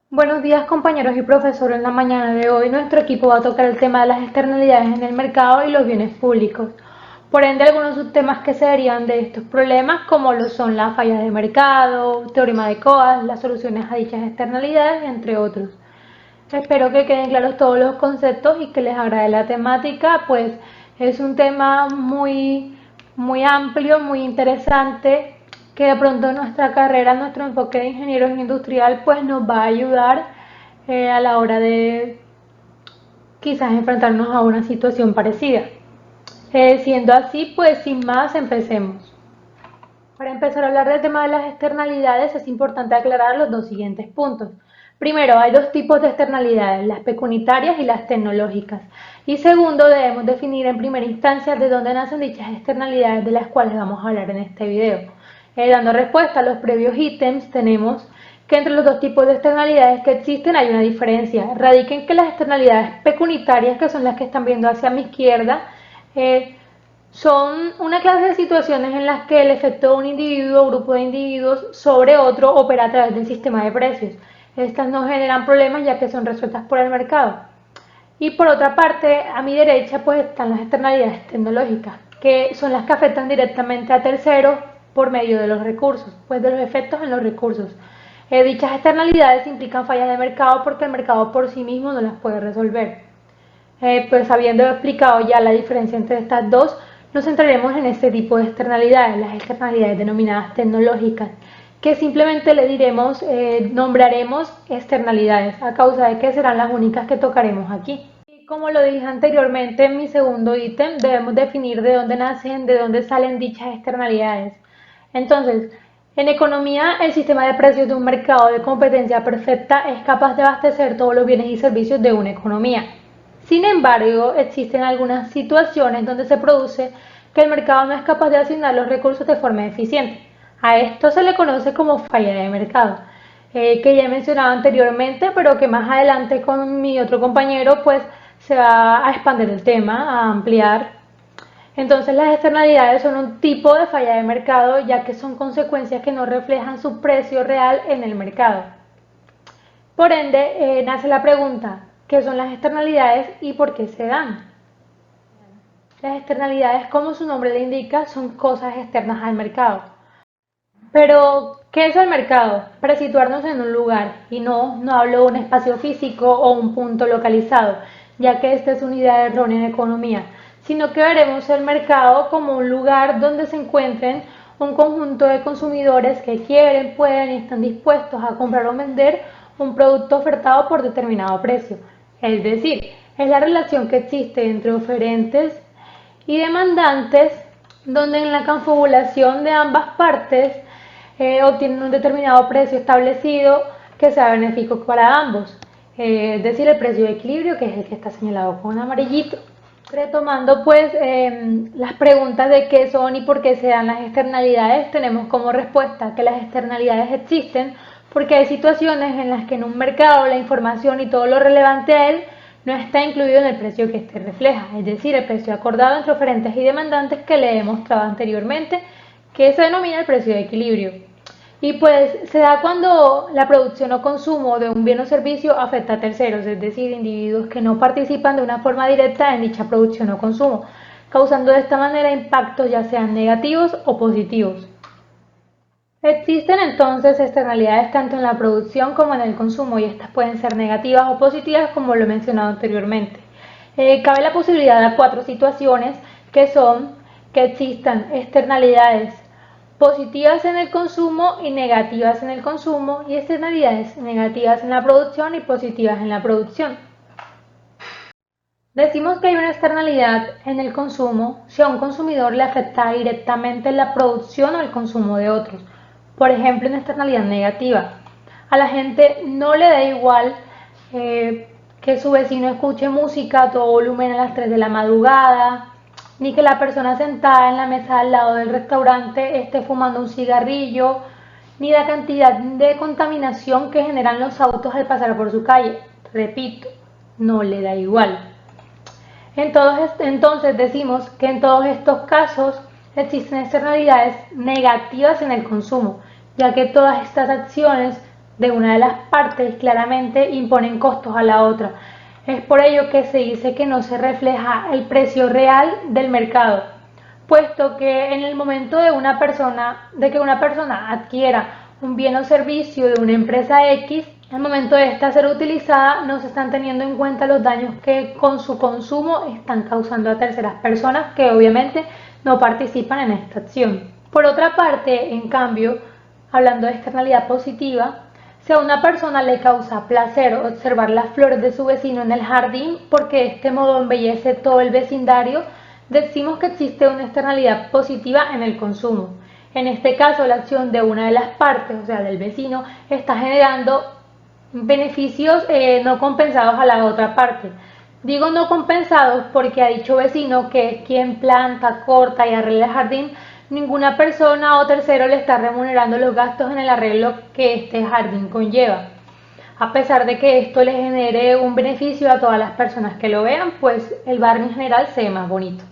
Buenos días compañeros y profesores. En la mañana de hoy nuestro equipo va a tocar el tema de las externalidades en el mercado y los bienes públicos. Por ende, algunos subtemas que se derivan de estos problemas, como lo son las fallas de mercado, teorema de Coase, las soluciones a dichas externalidades, entre otros. Espero que queden claros todos los conceptos y que les agrade la temática, pues es un tema muy amplio, muy interesante, que de pronto en nuestra carrera, nuestro enfoque de ingenieros industrial, pues nos va a ayudar a la hora de quizás enfrentarnos a una situación parecida. Siendo así, pues sin más, empecemos. Para empezar a hablar del tema de las externalidades es importante aclarar los dos siguientes puntos. Primero, hay dos tipos de externalidades, las pecunitarias y las tecnológicas. Y segundo, debemos definir en primera instancia de dónde nacen dichas externalidades de las cuales vamos a hablar en este video. Dando respuesta a los previos ítems, tenemos que entre los dos tipos de externalidades que existen hay una diferencia. Radica en que las externalidades pecunitarias, que son las que están viendo hacia mi izquierda, son una clase de situaciones en las que el efecto de un individuo o grupo de individuos sobre otro opera a través del sistema de precios. Estas no generan problemas ya que son resueltas por el mercado. Y por otra parte, a mi derecha pues están las externalidades tecnológicas, que son las que afectan directamente a terceros por medio de los recursos, pues de los efectos en los recursos. Dichas externalidades implican fallas de mercado porque el mercado por sí mismo no las puede resolver. Pues habiendo explicado ya la diferencia entre estas dos, nos centraremos en este tipo de externalidades, las externalidades denominadas tecnológicas, que simplemente le diremos, nombraremos externalidades, a causa de que serán las únicas que tocaremos aquí. Y como lo dije anteriormente en mi segundo ítem, debemos definir de dónde nacen, de dónde salen dichas externalidades. Entonces, en economía, el sistema de precios de un mercado de competencia perfecta es capaz de abastecer todos los bienes y servicios de una economía. Sin embargo, existen algunas situaciones donde se produce que el mercado no es capaz de asignar los recursos de forma eficiente. A esto se le conoce como falla de mercado, que ya he mencionado anteriormente, pero que más adelante con mi otro compañero pues se va a expandir el tema, a ampliar. Entonces las externalidades son un tipo de falla de mercado ya que son consecuencias que no reflejan su precio real en el mercado. Por ende, nace la pregunta, ¿qué son las externalidades y por qué se dan? Las externalidades, como su nombre le indica, son cosas externas al mercado. Pero, ¿qué es el mercado? Para situarnos en un lugar, y no hablo de un espacio físico o un punto localizado, ya que esta es una idea errónea en economía, sino que veremos el mercado como un lugar donde se encuentren un conjunto de consumidores que quieren, pueden y están dispuestos a comprar o vender un producto ofertado por determinado precio. Es decir, es la relación que existe entre oferentes y demandantes, donde en la confabulación de ambas partes obtienen un determinado precio establecido que sea benéfico para ambos, es decir, el precio de equilibrio, que es el que está señalado con amarillito. Retomando pues las preguntas de qué son y por qué se dan las externalidades, tenemos como respuesta que las externalidades existen porque hay situaciones en las que en un mercado la información y todo lo relevante a él no está incluido en el precio que éste refleja, es decir, el precio acordado entre oferentes y demandantes que le he mostrado anteriormente, que se denomina el precio de equilibrio. Y pues se da cuando la producción o consumo de un bien o servicio afecta a terceros, es decir, individuos que no participan de una forma directa en dicha producción o consumo, causando de esta manera impactos ya sean negativos o positivos. Existen entonces externalidades tanto en la producción como en el consumo y estas pueden ser negativas o positivas como lo he mencionado anteriormente. Cabe la posibilidad de cuatro situaciones que son que existan externalidades positivas en el consumo y negativas en el consumo y externalidades negativas en la producción y positivas en la producción. Decimos que hay una externalidad en el consumo si a un consumidor le afecta directamente la producción o el consumo de otros. Por ejemplo, una externalidad negativa. A la gente no le da igual que su vecino escuche música a todo volumen a las 3 de la madrugada, ni que la persona sentada en la mesa al lado del restaurante esté fumando un cigarrillo, ni la cantidad de contaminación que generan los autos al pasar por su calle. Repito, no le da igual. Entonces decimos que en todos estos casos existen externalidades negativas en el consumo, ya que todas estas acciones de una de las partes claramente imponen costos a la otra. Es por ello que se dice que no se refleja el precio real del mercado, puesto que en el momento de que una persona adquiera un bien o servicio de una empresa X, al momento de esta ser utilizada no se están teniendo en cuenta los daños que con su consumo están causando a terceras personas que obviamente no participan en esta acción. Por otra parte, en cambio, hablando de externalidad positiva, si a una persona le causa placer observar las flores de su vecino en el jardín porque de este modo embellece todo el vecindario, decimos que existe una externalidad positiva en el consumo. En este caso, la acción de una de las partes, o sea, del vecino, está generando beneficios no compensados a la otra parte. Digo no compensados porque a dicho vecino, que es quien planta, corta y arregla el jardín, ninguna persona o tercero le está remunerando los gastos en el arreglo que este jardín conlleva. A pesar de que esto le genere un beneficio a todas las personas que lo vean, pues el barrio en general se ve más bonito.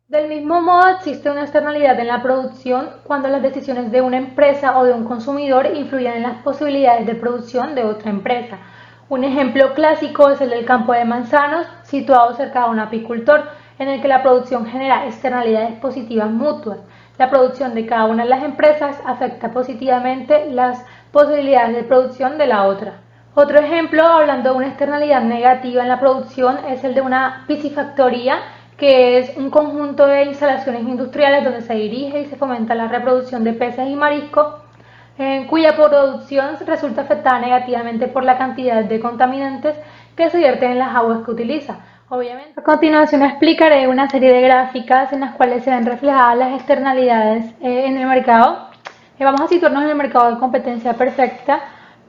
Del mismo modo, existe una externalidad en la producción cuando las decisiones de una empresa o de un consumidor influyen en las posibilidades de producción de otra empresa. Un ejemplo clásico es el del campo de manzanos, situado cerca de un apicultor, en el que la producción genera externalidades positivas mutuas. La producción de cada una de las empresas afecta positivamente las posibilidades de producción de la otra. Otro ejemplo, hablando de una externalidad negativa en la producción, es el de una piscifactoría, que es un conjunto de instalaciones industriales donde se dirige y se fomenta la reproducción de peces y mariscos, cuya producción resulta afectada negativamente por la cantidad de contaminantes que se vierten en las aguas que utiliza. Obviamente. A continuación explicaré una serie de gráficas en las cuales se ven reflejadas las externalidades en el mercado. Vamos a situarnos en el mercado de competencia perfecta,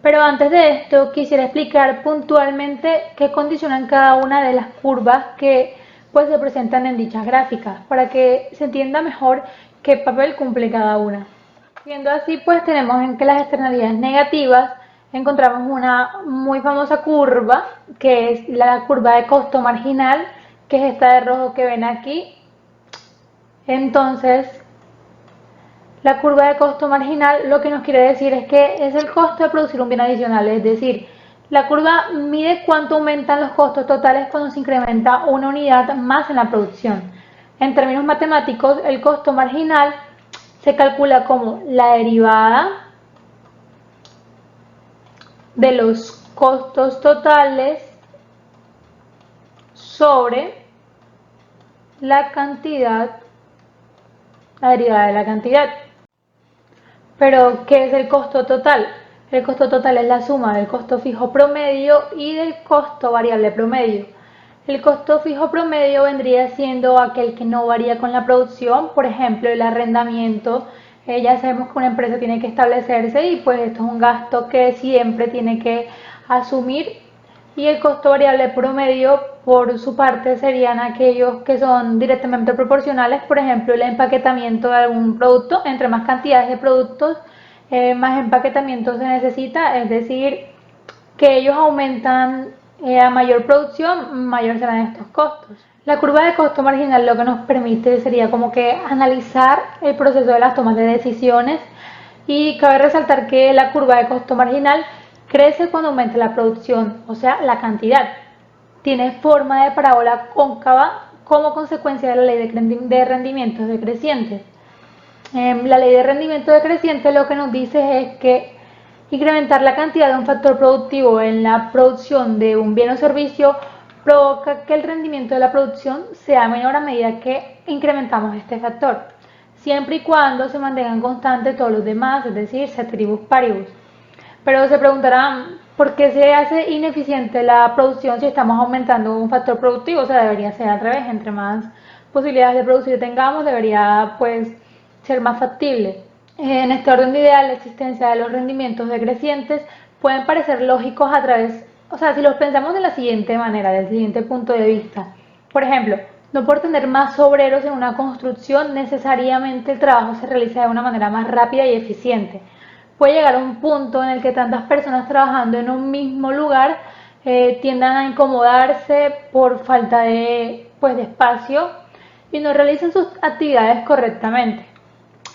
pero antes de esto quisiera explicar puntualmente qué condicionan cada una de las curvas que pues se presentan en dichas gráficas, para que se entienda mejor qué papel cumple cada una. Viendo así, pues tenemos en que las externalidades negativas encontramos una muy famosa curva, que es la curva de costo marginal, que es esta de rojo que ven aquí. Entonces, la curva de costo marginal lo que nos quiere decir es que es el costo de producir un bien adicional, es decir, la curva mide cuánto aumentan los costos totales cuando se incrementa una unidad más en la producción. En términos matemáticos, el costo marginal se calcula como la derivada de los costos totales sobre la cantidad, la derivada de la cantidad. Pero, ¿qué es el costo total? El costo total es la suma del costo fijo promedio y del costo variable promedio. El costo fijo promedio vendría siendo aquel que no varía con la producción, por ejemplo, el arrendamiento. Ya sabemos que una empresa tiene que establecerse y pues esto es un gasto que siempre tiene que asumir. Y el costo variable promedio, por su parte, serían aquellos que son directamente proporcionales, por ejemplo, el empaquetamiento de algún producto. Entre más cantidades de productos, más empaquetamiento se necesita, es decir, que ellos aumentan a mayor producción, mayor serán estos costos. La curva de costo marginal lo que nos permite sería como que analizar el proceso de las tomas de decisiones, y cabe resaltar que la curva de costo marginal crece cuando aumenta la producción, o sea, la cantidad. Tiene forma de parábola cóncava como consecuencia de la ley de rendimientos decrecientes. La ley de rendimiento decreciente lo que nos dice es que incrementar la cantidad de un factor productivo en la producción de un bien o servicio provoca que el rendimiento de la producción sea menor a medida que incrementamos este factor, siempre y cuando se mantengan constantes todos los demás, es decir, ceteris paribus. Pero se preguntarán, ¿por qué se hace ineficiente la producción si estamos aumentando un factor productivo? O sea, debería ser al revés, entre más posibilidades de producir tengamos, debería pues ser más factible. En este orden de ideal, la existencia de los rendimientos decrecientes pueden parecer lógicos a través, o sea, si los pensamos de la siguiente manera, del siguiente punto de vista. Por ejemplo, no por tener más obreros en una construcción, necesariamente el trabajo se realiza de una manera más rápida y eficiente. Puede llegar a un punto en el que tantas personas trabajando en un mismo lugar tiendan a incomodarse por falta de espacio y no realicen sus actividades correctamente.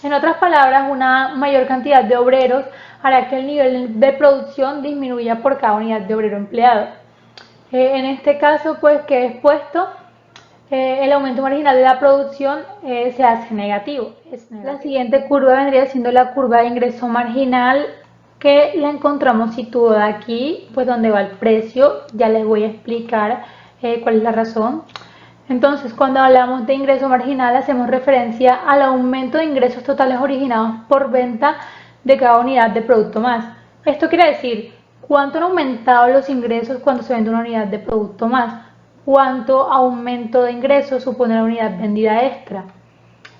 En otras palabras, una mayor cantidad de obreros hará que el nivel de producción disminuya por cada unidad de obrero empleado. En este caso, pues, que he expuesto, el aumento marginal de la producción se hace negativo. La siguiente curva vendría siendo la curva de ingreso marginal, que la encontramos situada aquí, pues donde va el precio. Ya les voy a explicar cuál es la razón. Entonces, cuando hablamos de ingreso marginal, hacemos referencia al aumento de ingresos totales originados por venta de cada unidad de producto más. Esto quiere decir, ¿cuánto han aumentado los ingresos cuando se vende una unidad de producto más? ¿Cuánto aumento de ingresos supone la unidad vendida extra?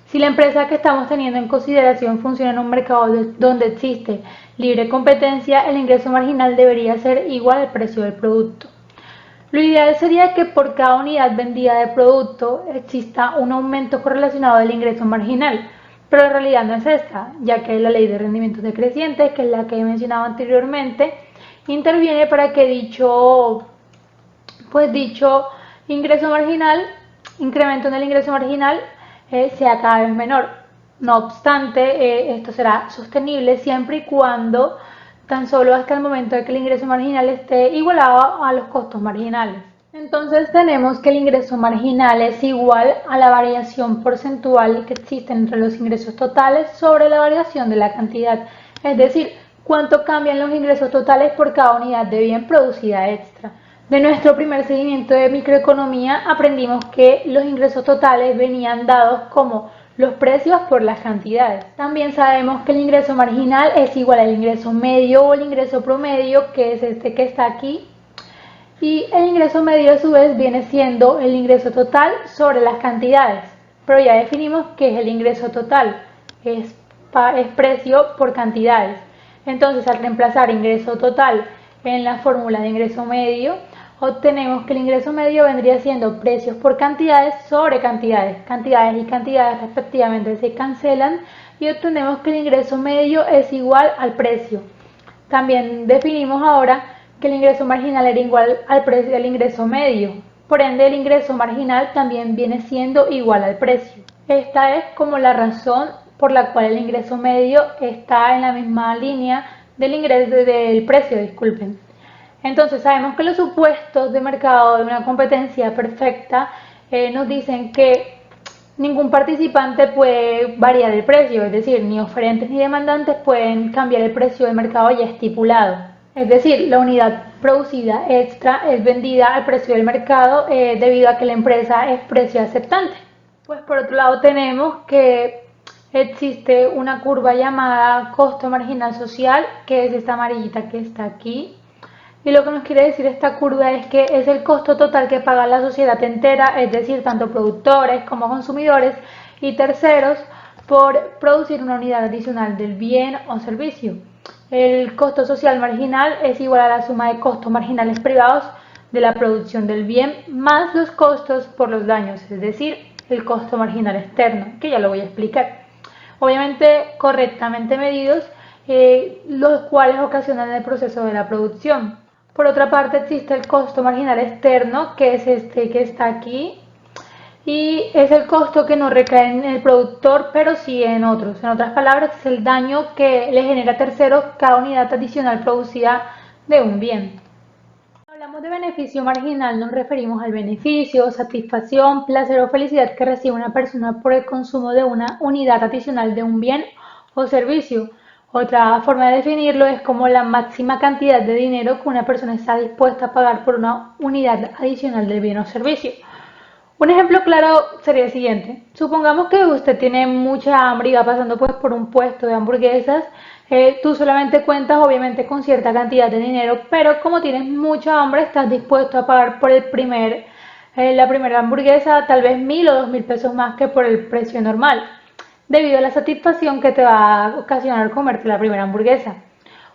Si la empresa que estamos teniendo en consideración funciona en un mercado donde existe libre competencia, el ingreso marginal debería ser igual al precio del producto. Lo ideal sería que por cada unidad vendida de producto exista un aumento correlacionado del ingreso marginal, pero la realidad no es esta, ya que la ley de rendimientos decrecientes, que es la que he mencionado anteriormente, interviene para que dicho ingreso marginal, incremento en el ingreso marginal, sea cada vez menor. No obstante, esto será sostenible siempre y cuando tan solo hasta el momento de que el ingreso marginal esté igualado a los costos marginales. Entonces tenemos que el ingreso marginal es igual a la variación porcentual que existe entre los ingresos totales sobre la variación de la cantidad, es decir, cuánto cambian los ingresos totales por cada unidad de bien producida extra. De nuestro primer seguimiento de microeconomía aprendimos que los ingresos totales venían dados como los precios por las cantidades. También sabemos que el ingreso marginal es igual al ingreso medio o el ingreso promedio, que es este que está aquí, y el ingreso medio a su vez viene siendo el ingreso total sobre las cantidades. Pero ya definimos qué es el ingreso total, es precio por cantidades. Entonces, al reemplazar ingreso total en la fórmula de ingreso medio, obtenemos que el ingreso medio vendría siendo precios por cantidades sobre cantidades. Cantidades y cantidades respectivamente se cancelan y obtenemos que el ingreso medio es igual al precio. También definimos ahora que el ingreso marginal era igual al precio del ingreso medio. Por ende, el ingreso marginal también viene siendo igual al precio. Esta es como la razón por la cual el ingreso medio está en la misma línea del precio, disculpen. Entonces sabemos que los supuestos de mercado de una competencia perfecta nos dicen que ningún participante puede variar el precio, es decir, ni oferentes ni demandantes pueden cambiar el precio del mercado ya estipulado. Es decir, la unidad producida extra es vendida al precio del mercado debido a que la empresa es precio aceptante. Pues por otro lado tenemos que existe una curva llamada costo marginal social, que es esta amarillita que está aquí. Y lo que nos quiere decir esta curva es que es el costo total que paga la sociedad entera, es decir, tanto productores como consumidores y terceros, por producir una unidad adicional del bien o servicio. El costo social marginal es igual a la suma de costos marginales privados de la producción del bien más los costos por los daños, es decir, el costo marginal externo, que ya lo voy a explicar. Obviamente correctamente medidos, los cuales ocasionan el proceso de la producción. Por otra parte existe el costo marginal externo, que es este que está aquí, y es el costo que no recae en el productor, pero sí en otros. En otras palabras, es el daño que le genera a terceros cada unidad adicional producida de un bien. Cuando hablamos de beneficio marginal, nos referimos al beneficio, satisfacción, placer o felicidad que recibe una persona por el consumo de una unidad adicional de un bien o servicio. Otra forma de definirlo es como la máxima cantidad de dinero que una persona está dispuesta a pagar por una unidad adicional del bien o servicio. Un ejemplo claro sería el siguiente. Supongamos que usted tiene mucha hambre y va pasando pues por un puesto de hamburguesas. Tú solamente cuentas obviamente con cierta cantidad de dinero, pero como tienes mucha hambre estás dispuesto a pagar por la primera hamburguesa tal vez 1.000 o 2.000 pesos más que por el precio normal, debido a la satisfacción que te va a ocasionar comerte la primera hamburguesa.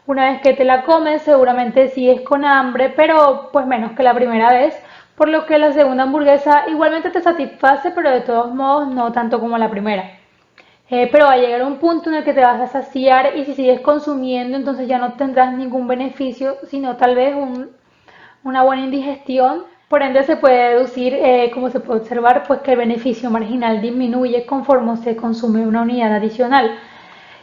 Una vez que te la comes, seguramente sigues con hambre, pero pues menos que la primera vez, por lo que la segunda hamburguesa igualmente te satisface, pero de todos modos no tanto como la primera. Pero va a llegar un punto en el que te vas a saciar y si sigues consumiendo, entonces ya no tendrás ningún beneficio, sino tal vez una buena indigestión Por ende se puede deducir, como se puede observar, pues que el beneficio marginal disminuye conforme se consume una unidad adicional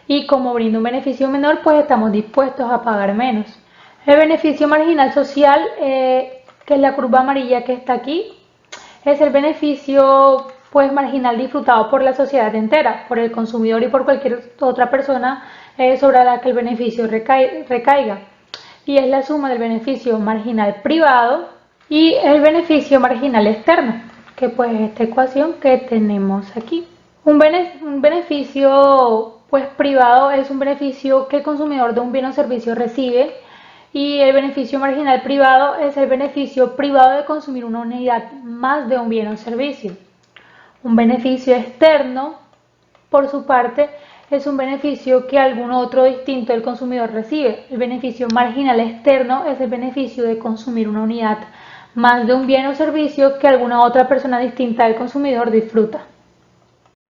y como brinda un beneficio menor, pues estamos dispuestos a pagar menos. El beneficio marginal social, que es la curva amarilla que está aquí, es el beneficio pues marginal disfrutado por la sociedad entera, por el consumidor y por cualquier otra persona sobre la que el beneficio recaiga. Y es la suma del beneficio marginal privado y el beneficio marginal externo, que pues es esta ecuación que tenemos aquí. Un beneficio pues privado es un beneficio que el consumidor de un bien o servicio recibe y el beneficio marginal privado es el beneficio privado de consumir una unidad más de un bien o servicio. Un beneficio externo, por su parte, es un beneficio que algún otro distinto del consumidor recibe. El beneficio marginal externo es el beneficio de consumir una unidad más de un bien o servicio que alguna otra persona distinta del consumidor disfruta.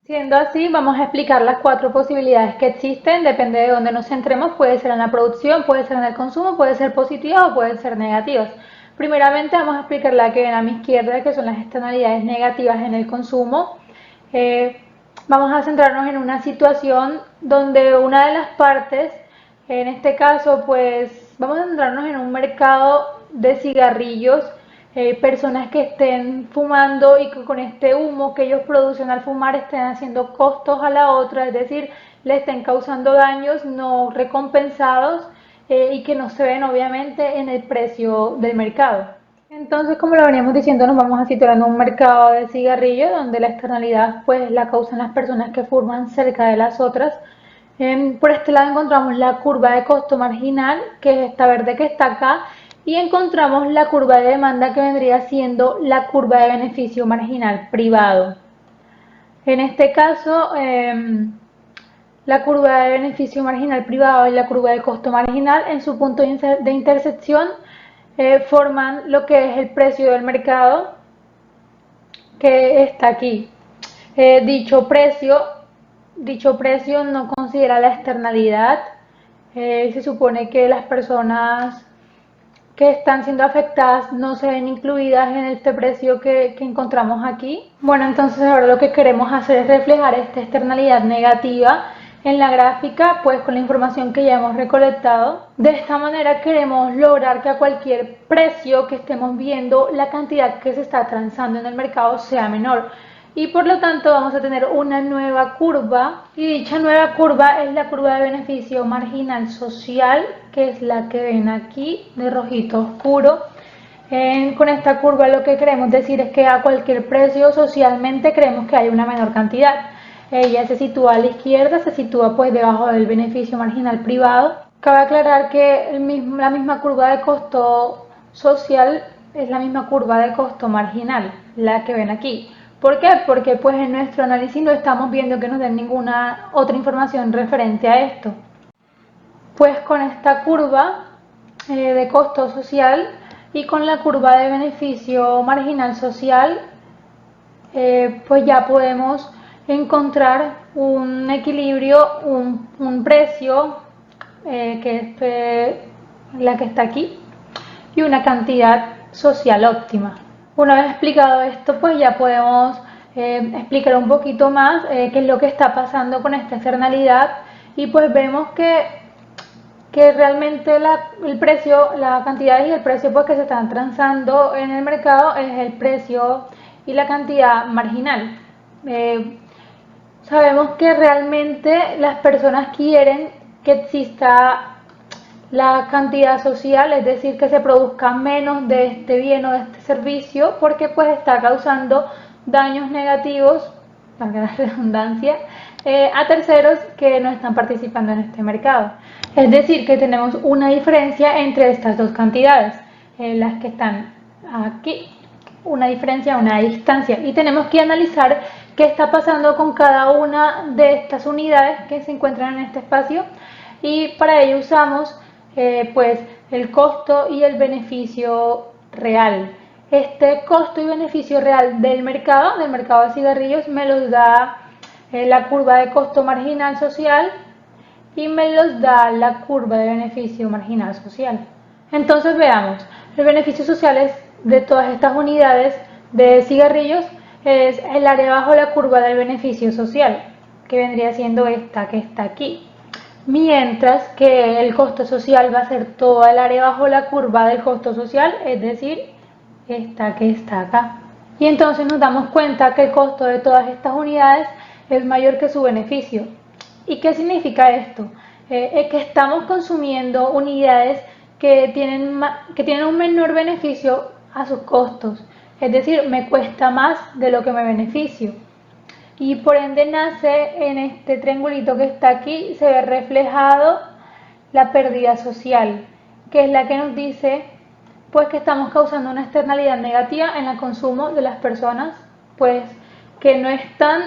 Siendo así, vamos a explicar las 4 posibilidades que existen, depende de dónde nos centremos, puede ser en la producción, puede ser en el consumo, puede ser positivas o pueden ser negativas. Primeramente vamos a explicar la que ven a mi izquierda, que son las externalidades negativas en el consumo. Vamos a centrarnos en una situación donde una de las partes, en este caso, pues vamos a centrarnos en un mercado de cigarrillos, personas que estén fumando y que con este humo que ellos producen al fumar estén haciendo costos a la otra, es decir, le estén causando daños no recompensados y que no se ven obviamente en el precio del mercado. Entonces, como lo veníamos diciendo, nos vamos a situar en un mercado de cigarrillos donde la externalidad pues la causan las personas que fuman cerca de las otras. Por este lado encontramos la curva de costo marginal, que es esta verde que está acá, y encontramos la curva de demanda que vendría siendo la curva de beneficio marginal privado. En este caso, la curva de beneficio marginal privado y la curva de costo marginal en su punto de intersección forman lo que es el precio del mercado que está aquí. Dicho precio no considera la externalidad. Se supone que las personas que están siendo afectadas no se ven incluidas en este precio que encontramos aquí. Bueno, entonces ahora lo que queremos hacer es reflejar esta externalidad negativa en la gráfica, pues con la información que ya hemos recolectado. De esta manera queremos lograr que a cualquier precio que estemos viendo, la cantidad que se está transando en el mercado sea menor. Y por lo tanto vamos a tener una nueva curva y dicha nueva curva es la curva de beneficio marginal social, que es la que ven aquí de rojito oscuro. Con esta curva lo que queremos decir es que a cualquier precio socialmente creemos que hay una menor cantidad. Ella se sitúa a la izquierda, se sitúa pues debajo del beneficio marginal privado. Cabe aclarar que la misma curva de costo social es la misma curva de costo marginal, la que ven aquí. ¿Por qué? Porque pues en nuestro análisis no estamos viendo que nos den ninguna otra información referente a esto. Pues con esta curva de costo social y con la curva de beneficio marginal social, pues ya podemos encontrar un equilibrio, un precio, que es la que está aquí, y una cantidad social óptima. Una vez explicado esto, pues ya podemos explicar un poquito más qué es lo que está pasando con esta externalidad y pues vemos que realmente el precio, la cantidad y el precio pues, que se están transando en el mercado es el precio y la cantidad marginal. Sabemos que realmente las personas quieren que exista la cantidad social, es decir, que se produzca menos de este bien o de este servicio, porque pues está causando daños negativos, para la redundancia, a terceros que no están participando en este mercado. Es decir, que tenemos una diferencia entre estas dos cantidades, las que están aquí, una diferencia, una distancia, y tenemos que analizar qué está pasando con cada una de estas unidades que se encuentran en este espacio, y para ello usamos pues el costo y el beneficio real. Este costo y beneficio real del mercado de cigarrillos, me los da la curva de costo marginal social y me los da la curva de beneficio marginal social. Entonces veamos, el beneficio social es de todas estas unidades de cigarrillos es el área bajo la curva del beneficio social, que vendría siendo esta que está aquí. Mientras que el costo social va a ser toda el área bajo la curva del costo social, es decir, esta que está acá. Y entonces nos damos cuenta que el costo de todas estas unidades es mayor que su beneficio. ¿Y qué significa esto? Es que estamos consumiendo unidades que tienen un menor beneficio a sus costos. Es decir, me cuesta más de lo que me beneficio. Y por ende nace en este triangulito que está aquí, se ve reflejado la pérdida social, que es la que nos dice pues que estamos causando una externalidad negativa en el consumo de las personas pues que no están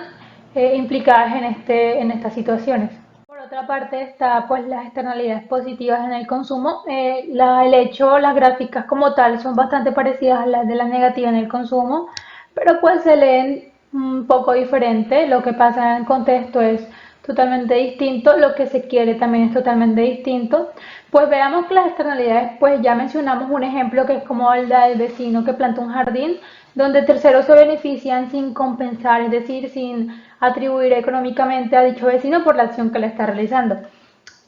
implicadas en estas situaciones. Por otra parte está pues las externalidades positivas en el consumo. El hecho, las gráficas como tal son bastante parecidas a las de la negativa en el consumo, pero pues se leen un poco diferente. Lo que pasa en el contexto es totalmente distinto, lo que se quiere también es totalmente distinto. Pues veamos que las externalidades, pues ya mencionamos un ejemplo que es como el del vecino que planta un jardín, donde terceros se benefician sin compensar, es decir, sin atribuir económicamente a dicho vecino por la acción que le está realizando.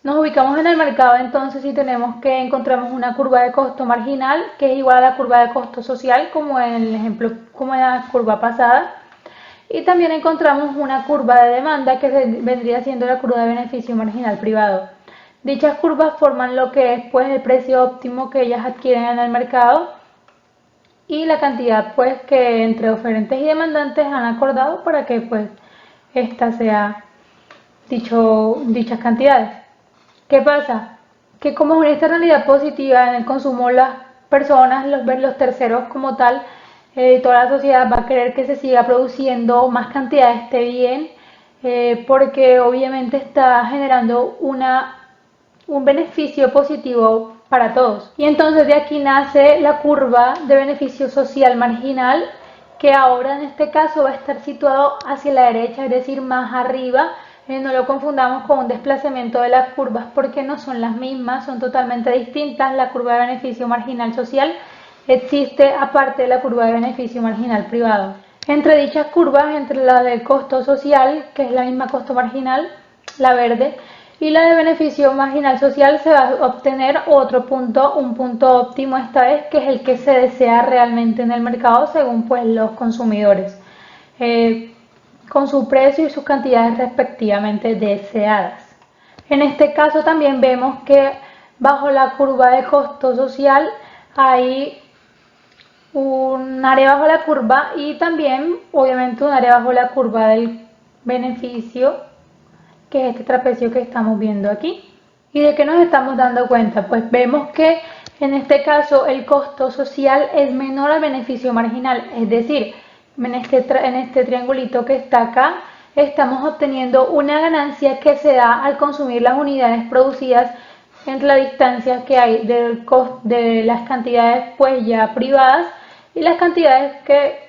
Nos ubicamos en el mercado entonces y tenemos que encontramos una curva de costo marginal que es igual a la curva de costo social como en el ejemplo, como en la curva pasada. Y también encontramos una curva de demanda que vendría siendo la curva de beneficio marginal privado. Dichas curvas forman lo que es pues el precio óptimo que ellas adquieren en el mercado y la cantidad pues que entre oferentes y demandantes han acordado para que pues esta sea dichas cantidades. ¿Qué pasa? Que como es una externalidad positiva en el consumo, las personas, los terceros como tal, toda la sociedad va a querer que se siga produciendo más cantidad de este bien, porque obviamente está generando un beneficio positivo para todos. Y entonces de aquí nace la curva de beneficio social marginal, que ahora en este caso va a estar situado hacia la derecha, es decir, más arriba. No lo confundamos con un desplazamiento de las curvas porque no son las mismas, son totalmente distintas. La curva de beneficio marginal social existe aparte de la curva de beneficio marginal privado. Entre dichas curvas, entre la del costo social, que es la misma costo marginal, la verde, y la de beneficio marginal social, se va a obtener otro punto, un punto óptimo esta vez, que es el que se desea realmente en el mercado según pues los consumidores, con su precio y sus cantidades respectivamente deseadas. En este caso también vemos que bajo la curva de costo social hay un área bajo la curva y también obviamente un área bajo la curva del beneficio, que es este trapecio que estamos viendo aquí. ¿Y de qué nos estamos dando cuenta? Pues vemos que en este caso el costo social es menor al beneficio marginal, es decir, en este triangulito que está acá estamos obteniendo una ganancia que se da al consumir las unidades producidas entre la distancia que hay de las cantidades pues ya privadas y las cantidades que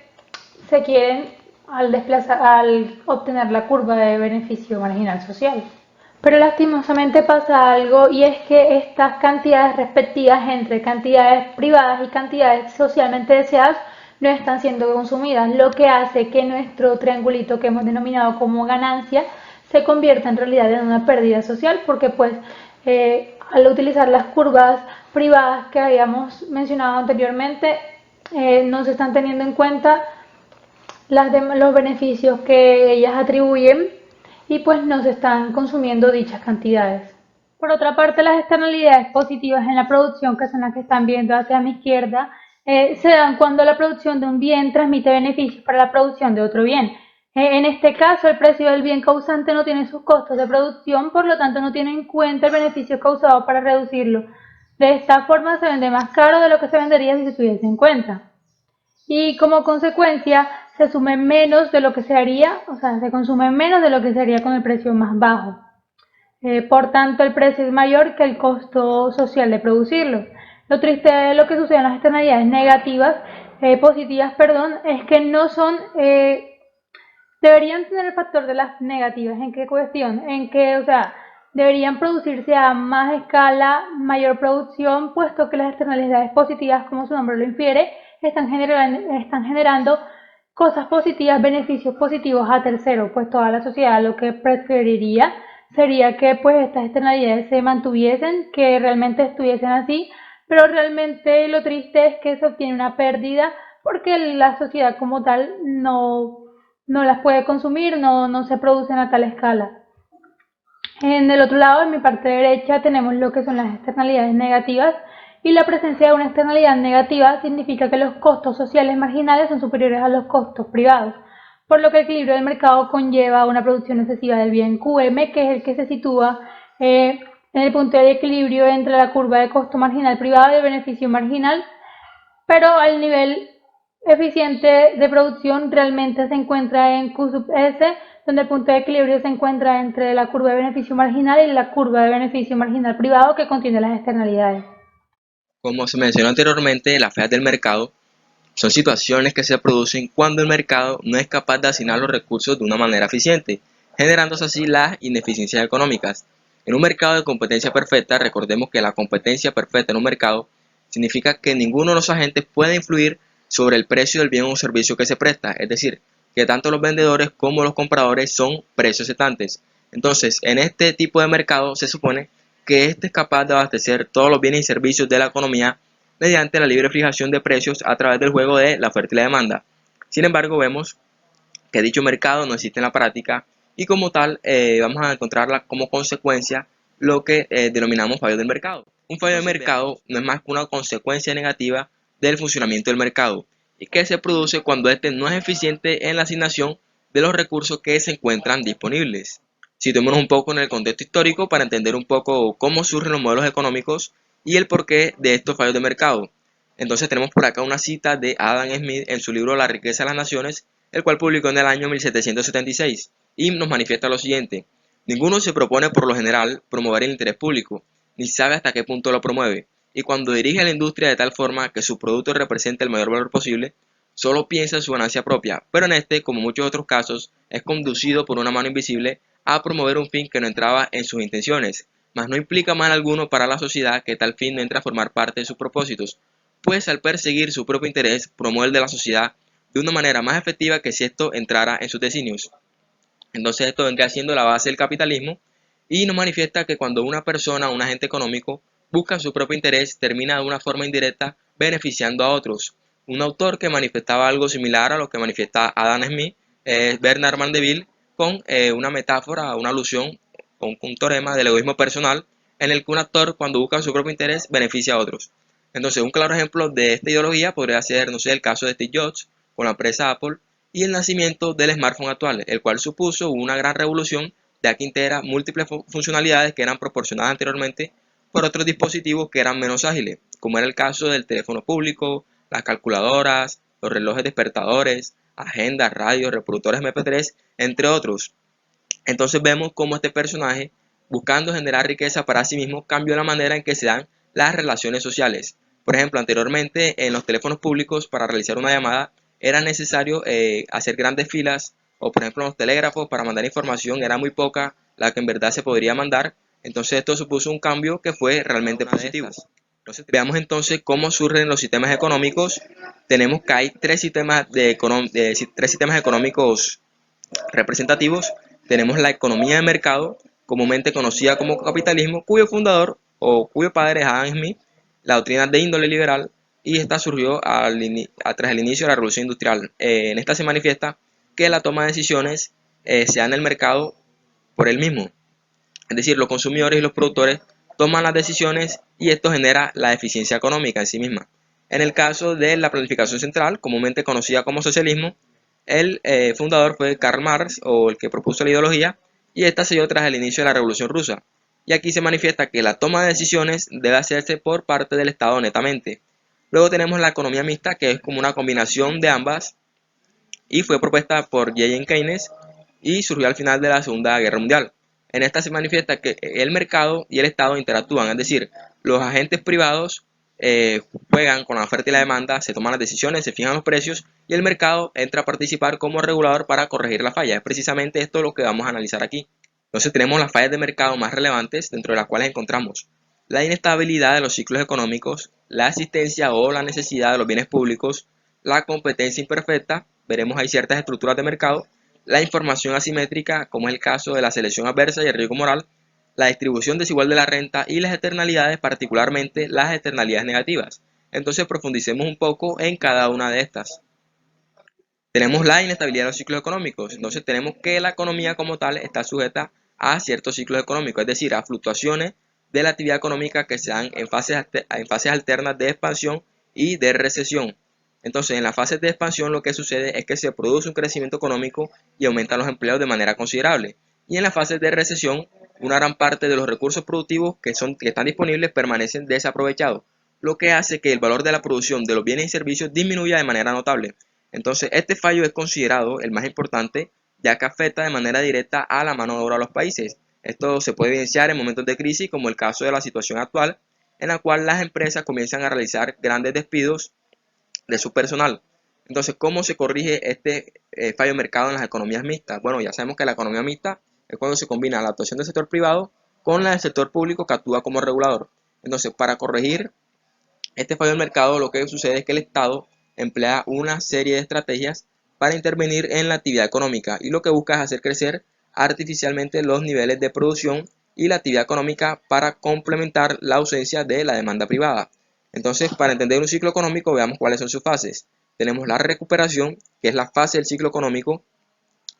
se quieren al obtener la curva de beneficio marginal social. Pero lastimosamente pasa algo y es que estas cantidades respectivas entre cantidades privadas y cantidades socialmente deseadas no están siendo consumidas, lo que hace que nuestro triangulito que hemos denominado como ganancia se convierta en realidad en una pérdida social porque pues al utilizar las curvas privadas que habíamos mencionado anteriormente no se están teniendo en cuenta los beneficios que ellas atribuyen y pues no se están consumiendo dichas cantidades. Por otra parte, las externalidades positivas en la producción, que son las que están viendo hacia mi izquierda, se dan cuando la producción de un bien transmite beneficios para la producción de otro bien. En este caso, el precio del bien causante no tiene sus costos de producción, por lo tanto no tiene en cuenta el beneficio causado para reducirlo. De esta forma se vende más caro de lo que se vendería si se tuviese en cuenta. Y como consecuencia se sume menos de lo que se haría, o sea, se consume menos de lo que se haría con el precio más bajo. Por tanto, el precio es mayor que el costo social de producirlo. Lo triste de lo que sucede en las externalidades negativas, positivas, perdón, es que no son, deberían tener el factor de las negativas. ¿En qué cuestión? En que, o sea, deberían producirse a más escala, mayor producción, puesto que las externalidades positivas, como su nombre lo infiere, están generando cosas positivas, beneficios positivos a terceros, pues toda la sociedad lo que preferiría sería que pues estas externalidades se mantuviesen, que realmente estuviesen así, pero realmente lo triste es que se obtiene una pérdida porque la sociedad como tal no las puede consumir, no se producen a tal escala. En el otro lado, en mi parte derecha, tenemos lo que son las externalidades negativas y la presencia de una externalidad negativa significa que los costos sociales marginales son superiores a los costos privados, por lo que el equilibrio del mercado conlleva una producción excesiva del bien QM, que es el que se sitúa en el punto de equilibrio entre la curva de costo marginal privado y el beneficio marginal, pero al nivel eficiente de producción realmente se encuentra en Q sub S, donde el punto de equilibrio se encuentra entre la curva de beneficio marginal y la curva de beneficio marginal privado que contiene las externalidades. Como se mencionó anteriormente, las fallas del mercado son situaciones que se producen cuando el mercado no es capaz de asignar los recursos de una manera eficiente, generándose así las ineficiencias económicas. En un mercado de competencia perfecta, recordemos que la competencia perfecta en un mercado significa que ninguno de los agentes puede influir sobre el precio del bien o servicio que se presta, es decir, que tanto los vendedores como los compradores son precios estantes. Entonces, en este tipo de mercado se supone que este es capaz de abastecer todos los bienes y servicios de la economía mediante la libre fijación de precios a través del juego de la oferta y la demanda. Sin embargo, vemos que dicho mercado no existe en la práctica y como tal vamos a encontrarla como consecuencia lo que denominamos fallo del mercado. Un fallo de mercado no es más que una consecuencia negativa del funcionamiento del mercado y que se produce cuando este no es eficiente en la asignación de los recursos que se encuentran disponibles. Situémonos un poco en el contexto histórico para entender un poco cómo surgen los modelos económicos y el porqué de estos fallos de mercado. Entonces tenemos por acá una cita de Adam Smith en su libro La riqueza de las naciones, el cual publicó en el año 1776, y nos manifiesta lo siguiente: ninguno se propone por lo general promover el interés público, ni sabe hasta qué punto lo promueve, y cuando dirige la industria de tal forma que su producto represente el mayor valor posible, solo piensa en su ganancia propia, pero en este, como muchos otros casos, es conducido por una mano invisible a promover un fin que no entraba en sus intenciones, mas no implica mal alguno para la sociedad que tal fin no entra a formar parte de sus propósitos, pues al perseguir su propio interés promueve el de la sociedad de una manera más efectiva que si esto entrara en sus designios. Entonces esto vendría siendo la base del capitalismo y nos manifiesta que cuando una persona, un agente económico, busca su propio interés, termina de una forma indirecta beneficiando a otros. Un autor que manifestaba algo similar a lo que manifiesta Adam Smith es Bernard Mandeville, con una metáfora, una alusión, un teorema del egoísmo personal, en el que un actor, cuando busca su propio interés, beneficia a otros. Entonces, un claro ejemplo de esta ideología podría ser, no sé, el caso de Steve Jobs con la empresa Apple y el nacimiento del smartphone actual, el cual supuso una gran revolución, ya que integra múltiples funcionalidades que eran proporcionadas anteriormente por otros dispositivos que eran menos ágiles, como era el caso del teléfono público, las calculadoras, los relojes despertadores, agendas, radios, reproductores MP3, entre otros. Entonces vemos cómo este personaje, buscando generar riqueza para sí mismo, cambió la manera en que se dan las relaciones sociales. Por ejemplo, anteriormente en los teléfonos públicos para realizar una llamada era necesario hacer grandes filas, o por ejemplo en los telégrafos para mandar información era muy poca la que en verdad se podría mandar. Entonces esto supuso un cambio que fue realmente positivo. Entonces, veamos entonces cómo surgen los sistemas económicos. Tenemos que hay tres sistemas económicos representativos. Tenemos la economía de mercado, comúnmente conocida como capitalismo, cuyo fundador o cuyo padre es Adam Smith, la doctrina de índole liberal, y esta surgió tras el inicio de la revolución industrial. En esta se manifiesta que la toma de decisiones se da en el mercado por él mismo, es decir, los consumidores y los productores toman las decisiones y esto genera la eficiencia económica en sí misma. En el caso de la planificación central, comúnmente conocida como socialismo, el fundador fue Karl Marx, o el que propuso la ideología, y esta se dio tras el inicio de la Revolución Rusa. Y aquí se manifiesta que la toma de decisiones debe hacerse por parte del Estado netamente. Luego tenemos la economía mixta, que es como una combinación de ambas, y fue propuesta por J. Keynes y surgió al final de la Segunda Guerra Mundial. En esta se manifiesta que el mercado y el Estado interactúan, es decir, los agentes privados juegan con la oferta y la demanda, se toman las decisiones, se fijan los precios y el mercado entra a participar como regulador para corregir la falla. Es precisamente esto lo que vamos a analizar aquí. Entonces tenemos las fallas de mercado más relevantes, dentro de las cuales encontramos la inestabilidad de los ciclos económicos, la existencia o la necesidad de los bienes públicos, la competencia imperfecta, veremos hay ciertas estructuras de mercado, la información asimétrica, como es el caso de la selección adversa y el riesgo moral, la distribución desigual de la renta y las externalidades, particularmente las externalidades negativas. Entonces profundicemos un poco en cada una de estas. Tenemos la inestabilidad de los ciclos económicos, entonces tenemos que la economía como tal está sujeta a ciertos ciclos económicos, es decir, a fluctuaciones de la actividad económica que se dan en fases alternas de expansión y de recesión. Entonces, en las fases de expansión lo que sucede es que se produce un crecimiento económico y aumentan los empleos de manera considerable. Y en las fases de recesión, una gran parte de los recursos productivos que están disponibles permanecen desaprovechados, lo que hace que el valor de la producción de los bienes y servicios disminuya de manera notable. Entonces, este fallo es considerado el más importante, ya que afecta de manera directa a la mano de obra de los países. Esto se puede evidenciar en momentos de crisis, como el caso de la situación actual, en la cual las empresas comienzan a realizar grandes despidos de su personal. Entonces, ¿cómo se corrige este fallo de mercado en las economías mixtas? Bueno, ya sabemos que la economía mixta es cuando se combina la actuación del sector privado con la del sector público que actúa como regulador. Entonces, para corregir este fallo del mercado, lo que sucede es que el Estado emplea una serie de estrategias para intervenir en la actividad económica y lo que busca es hacer crecer artificialmente los niveles de producción y la actividad económica para complementar la ausencia de la demanda privada. Entonces, para entender un ciclo económico, veamos cuáles son sus fases. Tenemos la recuperación, que es la fase del ciclo económico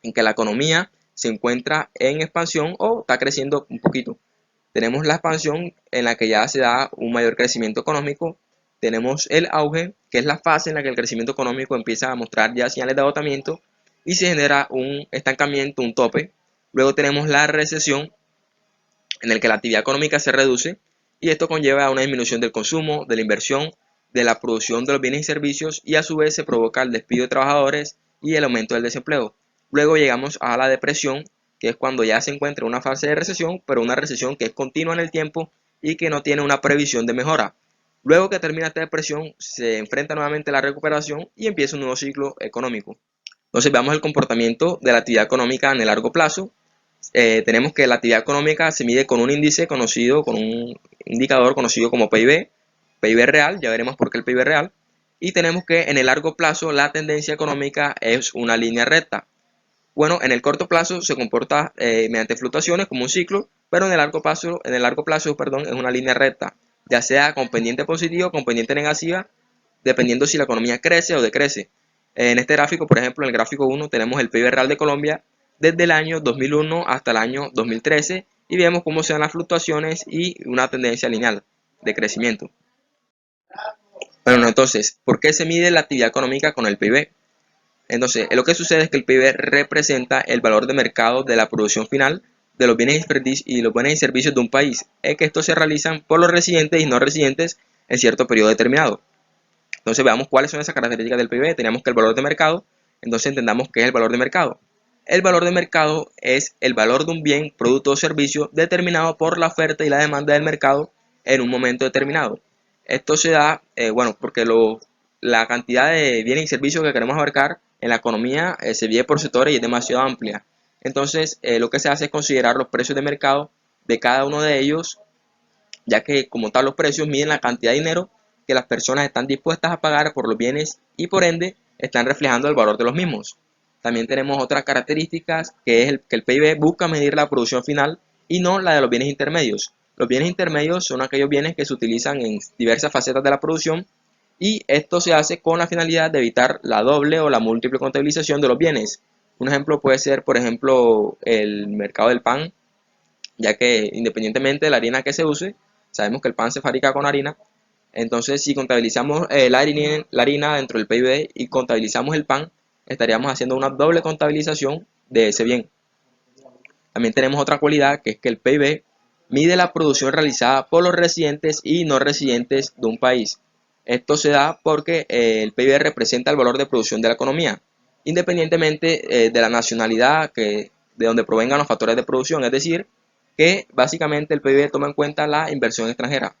en que la economía se encuentra en expansión o está creciendo un poquito. Tenemos la expansión en la que ya se da un mayor crecimiento económico. Tenemos el auge, que es la fase en la que el crecimiento económico empieza a mostrar ya señales de agotamiento y se genera un estancamiento, un tope. Luego tenemos la recesión, en el que la actividad económica se reduce y esto conlleva a una disminución del consumo, de la inversión, de la producción de los bienes y servicios y a su vez se provoca el despido de trabajadores y el aumento del desempleo. Luego llegamos a la depresión, que es cuando ya se encuentra una fase de recesión, pero una recesión que es continua en el tiempo y que no tiene una previsión de mejora. Luego que termina esta depresión, se enfrenta nuevamente a la recuperación y empieza un nuevo ciclo económico. Entonces veamos el comportamiento de la actividad económica en el largo plazo. Tenemos que la actividad económica se mide con un índice conocido, con un indicador conocido como PIB, PIB real, ya veremos por qué el PIB real, y tenemos que en el largo plazo la tendencia económica es una línea recta. Bueno, en el corto plazo se comporta mediante fluctuaciones como un ciclo, pero en el largo plazo, es una línea recta, ya sea con pendiente positiva o con pendiente negativa, dependiendo si la economía crece o decrece. En este gráfico, por ejemplo, en el gráfico 1 tenemos el PIB real de Colombia desde el año 2001 hasta el año 2013 y vemos cómo se dan las fluctuaciones y una tendencia lineal de crecimiento. Bueno, entonces, ¿por qué se mide la actividad económica con el PIB? Entonces, lo que sucede es que el PIB representa el valor de mercado de la producción final de los bienes y los bienes y servicios de un país, es que estos se realizan por los residentes y no residentes en cierto periodo determinado. Entonces veamos cuáles son esas características del PIB. Tenemos que el valor de mercado, entonces entendamos qué es el valor de mercado. El valor de mercado es el valor de un bien, producto o servicio determinado por la oferta y la demanda del mercado en un momento determinado. Esto se da, porque la cantidad de bienes y servicios que queremos abarcar en la economía se divide por sectores y es demasiado amplia. Entonces, lo que se hace es considerar los precios de mercado de cada uno de ellos, ya que como tal los precios miden la cantidad de dinero que las personas están dispuestas a pagar por los bienes y por ende están reflejando el valor de los mismos. También tenemos otras características que es que el PIB busca medir la producción final y no la de los bienes intermedios. Los bienes intermedios son aquellos bienes que se utilizan en diversas facetas de la producción y esto se hace con la finalidad de evitar la doble o la múltiple contabilización de los bienes. Un ejemplo puede ser, por ejemplo, el mercado del pan, ya que independientemente de la harina que se use, sabemos que el pan se fabrica con harina. Entonces, si contabilizamos la harina dentro del PIB y contabilizamos el pan, estaríamos haciendo una doble contabilización de ese bien. También tenemos otra cualidad, que es que el PIB mide la producción realizada por los residentes y no residentes de un país. Esto se da porque el PIB representa el valor de producción de la economía, independientemente de la nacionalidad de donde provengan los factores de producción, es decir, que básicamente el PIB toma en cuenta la inversión extranjera.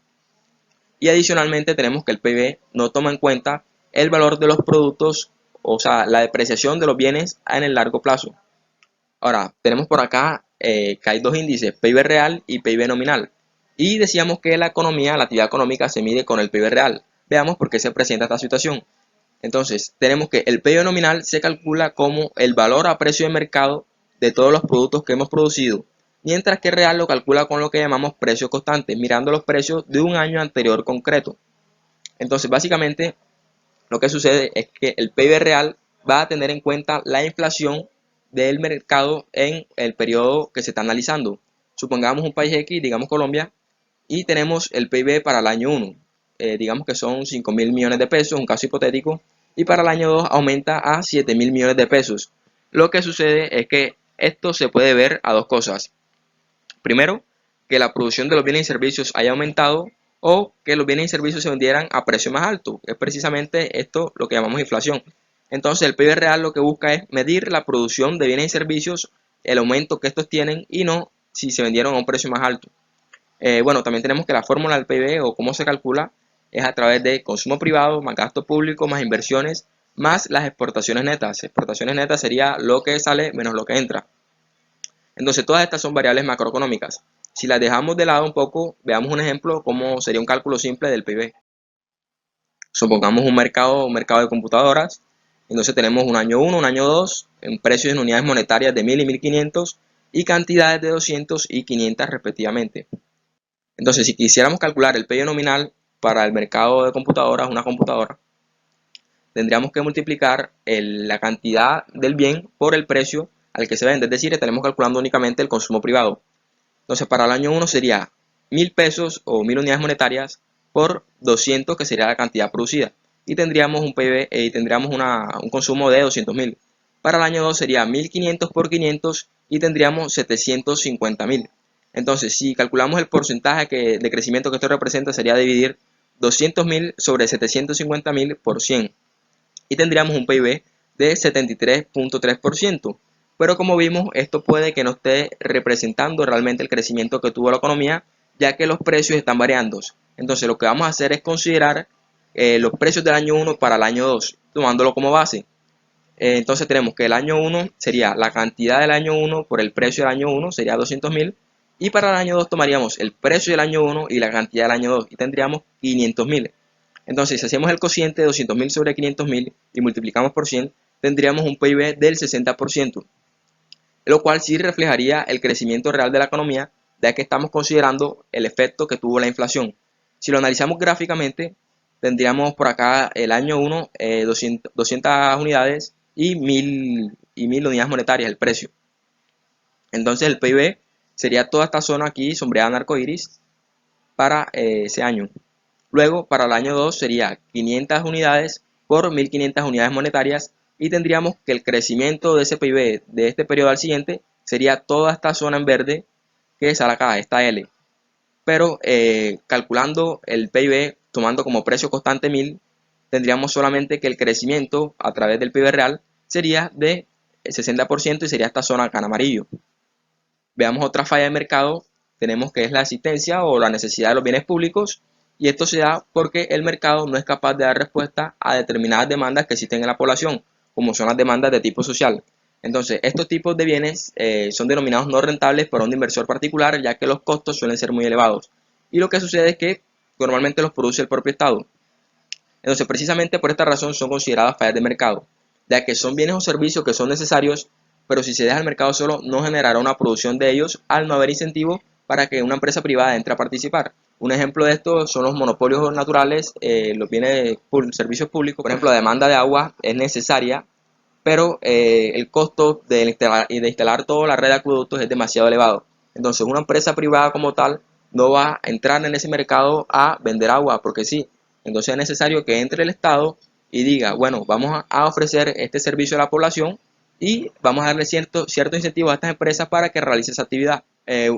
Y adicionalmente tenemos que el PIB no toma en cuenta el valor de los productos, o sea, la depreciación de los bienes en el largo plazo. Ahora, tenemos por acá que hay dos índices, PIB real y PIB nominal. Y decíamos que la economía, la actividad económica se mide con el PIB real. Veamos por qué se presenta esta situación. Entonces, tenemos que el PIB nominal se calcula como el valor a precio de mercado de todos los productos que hemos producido, mientras que el real lo calcula con lo que llamamos precios constantes, mirando los precios de un año anterior concreto. Entonces, básicamente, lo que sucede es que el PIB real va a tener en cuenta la inflación del mercado en el periodo que se está analizando. Supongamos un país X, digamos Colombia, y tenemos el PIB para el año 1, digamos que son 5.000 millones de pesos, un caso hipotético, y para el año 2 aumenta a 7.000 millones de pesos. Lo que sucede es que esto se puede ver a dos cosas. Primero, que la producción de los bienes y servicios haya aumentado o que los bienes y servicios se vendieran a precio más alto. Es precisamente esto lo que llamamos inflación. Entonces el PIB real lo que busca es medir la producción de bienes y servicios, el aumento que estos tienen y no si se vendieron a un precio más alto. Bueno, también tenemos que la fórmula del PIB o cómo se calcula es a través de consumo privado más gasto público más inversiones más las exportaciones netas. Exportaciones netas sería lo que sale menos lo que entra. Entonces todas estas son variables macroeconómicas. Si las dejamos de lado un poco, veamos un ejemplo cómo sería un cálculo simple del PIB. Supongamos un mercado de computadoras. Entonces tenemos un año 1, un año 2, en precios en unidades monetarias de 1000 y 1500 y cantidades de 200 y 500 respectivamente. Entonces, si quisiéramos calcular el PIB nominal para el mercado de computadoras, una computadora, tendríamos que multiplicar la cantidad del bien por el precio al que se vende. Es decir, estaremos calculando únicamente el consumo privado. Entonces, para el año 1 sería 1000 pesos o 1000 unidades monetarias por 200, que sería la cantidad producida. Y tendríamos un PIB y tendríamos un consumo de 200.000. Para el año 2 sería 1500 por 500 y tendríamos 750.000. Entonces, si calculamos el porcentaje de crecimiento que esto representa, sería dividir 200.000 sobre 750.000 por 100. Y tendríamos un PIB de 73.3%. Pero como vimos, esto puede que no esté representando realmente el crecimiento que tuvo la economía, ya que los precios están variando. Entonces, lo que vamos a hacer es considerar los precios del año 1 para el año 2, tomándolo como base. Entonces tenemos que el año 1 sería la cantidad del año 1 por el precio del año 1, sería 200.000. Y para el año 2 tomaríamos el precio del año 1 y la cantidad del año 2 y tendríamos 500.000. Entonces, si hacemos el cociente de 200.000 sobre 500.000 y multiplicamos por 100, tendríamos un PIB del 60%, lo cual sí reflejaría el crecimiento real de la economía, ya que estamos considerando el efecto que tuvo la inflación. Si lo analizamos gráficamente, tendríamos por acá el año 1 200 unidades y 1000 unidades monetarias, el precio. Entonces el PIB sería toda esta zona aquí sombreada en arcoíris para ese año. Luego, para el año 2 sería 500 unidades por 1500 unidades monetarias y tendríamos que el crecimiento de ese PIB de este periodo al siguiente sería toda esta zona en verde que sale acá, esta L. Pero calculando el PIB, tomando como precio constante 1000, tendríamos solamente que el crecimiento a través del PIB real sería de 60% y sería esta zona acá en amarillo. Veamos otra falla de mercado, tenemos que es la asistencia o la necesidad de los bienes públicos, y esto se da porque el mercado no es capaz de dar respuesta a determinadas demandas que existen en la población, como son las demandas de tipo social. Entonces, estos tipos de bienes son denominados no rentables para un inversor particular, ya que los costos suelen ser muy elevados. Y lo que sucede es que normalmente los produce el propio Estado. Entonces, precisamente por esta razón son consideradas fallas de mercado, ya que son bienes o servicios que son necesarios, pero si se deja el mercado solo, no generará una producción de ellos al no haber incentivo para que una empresa privada entre a participar. Un ejemplo de esto son los monopolios naturales, los bienes servicios públicos. Por ejemplo, la demanda de agua es necesaria, pero el costo de instalar toda la red de acueductos es demasiado elevado. Entonces, una empresa privada como tal no va a entrar en ese mercado a vender agua, porque sí. Entonces es necesario que entre el Estado y diga, bueno, vamos a ofrecer este servicio a la población y vamos a darle cierto incentivo a estas empresas para que realicen esa actividad.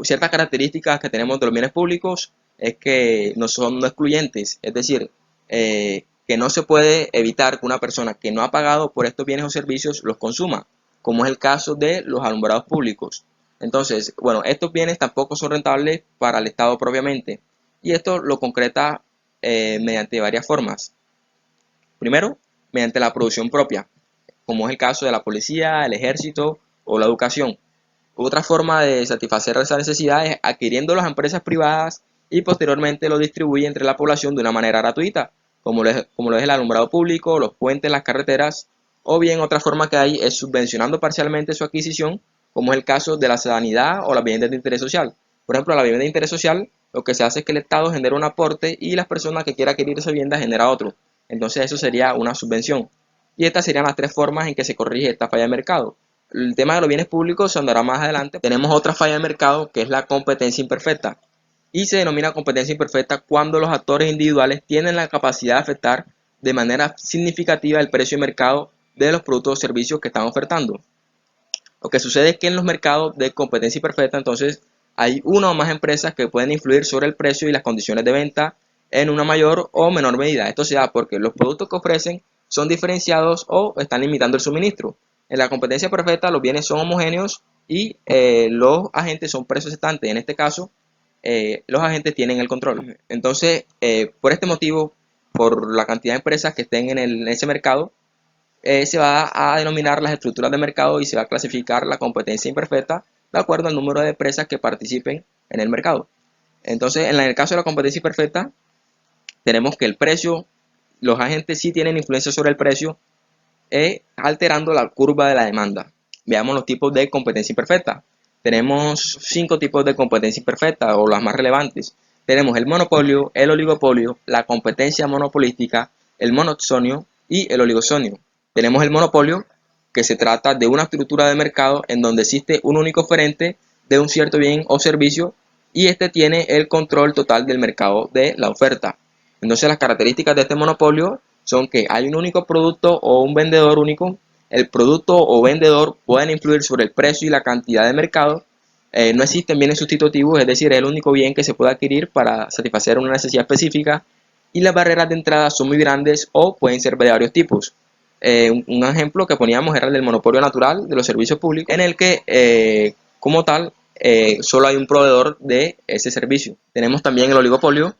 Ciertas características que tenemos de los bienes públicos es que no son no excluyentes, es decir, que no se puede evitar que una persona que no ha pagado por estos bienes o servicios los consuma, como es el caso de los alumbrados públicos. Entonces, bueno, estos bienes tampoco son rentables para el Estado propiamente, y esto lo concreta mediante varias formas. Primero, mediante la producción propia, como es el caso de la policía, el ejército o la educación. Otra forma de satisfacer esa necesidad es adquiriendo las empresas privadas y posteriormente lo distribuye entre la población de una manera gratuita, como lo es el alumbrado público, los puentes, las carreteras, o bien otra forma que hay es subvencionando parcialmente su adquisición, como es el caso de la sanidad o las viviendas de interés social. Por ejemplo, la vivienda de interés social, lo que se hace es que el Estado genera un aporte y las personas que quieran adquirir esa vivienda genera otro. Entonces eso sería una subvención. Y estas serían las tres formas en que se corrige esta falla de mercado. El tema de los bienes públicos se andará más adelante. Tenemos otra falla de mercado que es la competencia imperfecta. Y se denomina competencia imperfecta cuando los actores individuales tienen la capacidad de afectar de manera significativa el precio de mercado de los productos o servicios que están ofertando. Lo que sucede es que en los mercados de competencia imperfecta, entonces, hay una o más empresas que pueden influir sobre el precio y las condiciones de venta en una mayor o menor medida. Esto se da porque los productos que ofrecen son diferenciados o están limitando el suministro. En la competencia perfecta los bienes son homogéneos y los agentes son precios estantes. En este caso, los agentes tienen el control. Entonces, por este motivo, por la cantidad de empresas que estén en ese mercado, se va a denominar las estructuras de mercado y se va a clasificar la competencia imperfecta de acuerdo al número de empresas que participen en el mercado. Entonces, en el caso de la competencia imperfecta, tenemos que el precio, los agentes sí tienen influencia sobre el precio, alterando la curva de la demanda. Veamos los tipos de competencia imperfecta. Tenemos 5 tipos de competencia imperfecta o las más relevantes. Tenemos el monopolio, el oligopolio, la competencia monopolística, el monoxonio y el oligosonio. Tenemos el monopolio, que se trata de una estructura de mercado en donde existe un único oferente de un cierto bien o servicio y este tiene el control total del mercado de la oferta. Entonces las características de este monopolio son que hay un único producto o un vendedor único. El producto o vendedor pueden influir sobre el precio y la cantidad de mercado. No existen bienes sustitutivos, es decir, es el único bien que se puede adquirir para satisfacer una necesidad específica. Y las barreras de entrada son muy grandes o pueden ser de varios tipos. Un ejemplo que poníamos era el del monopolio natural de los servicios públicos, en el que, como tal, solo hay un proveedor de ese servicio. Tenemos también el oligopolio,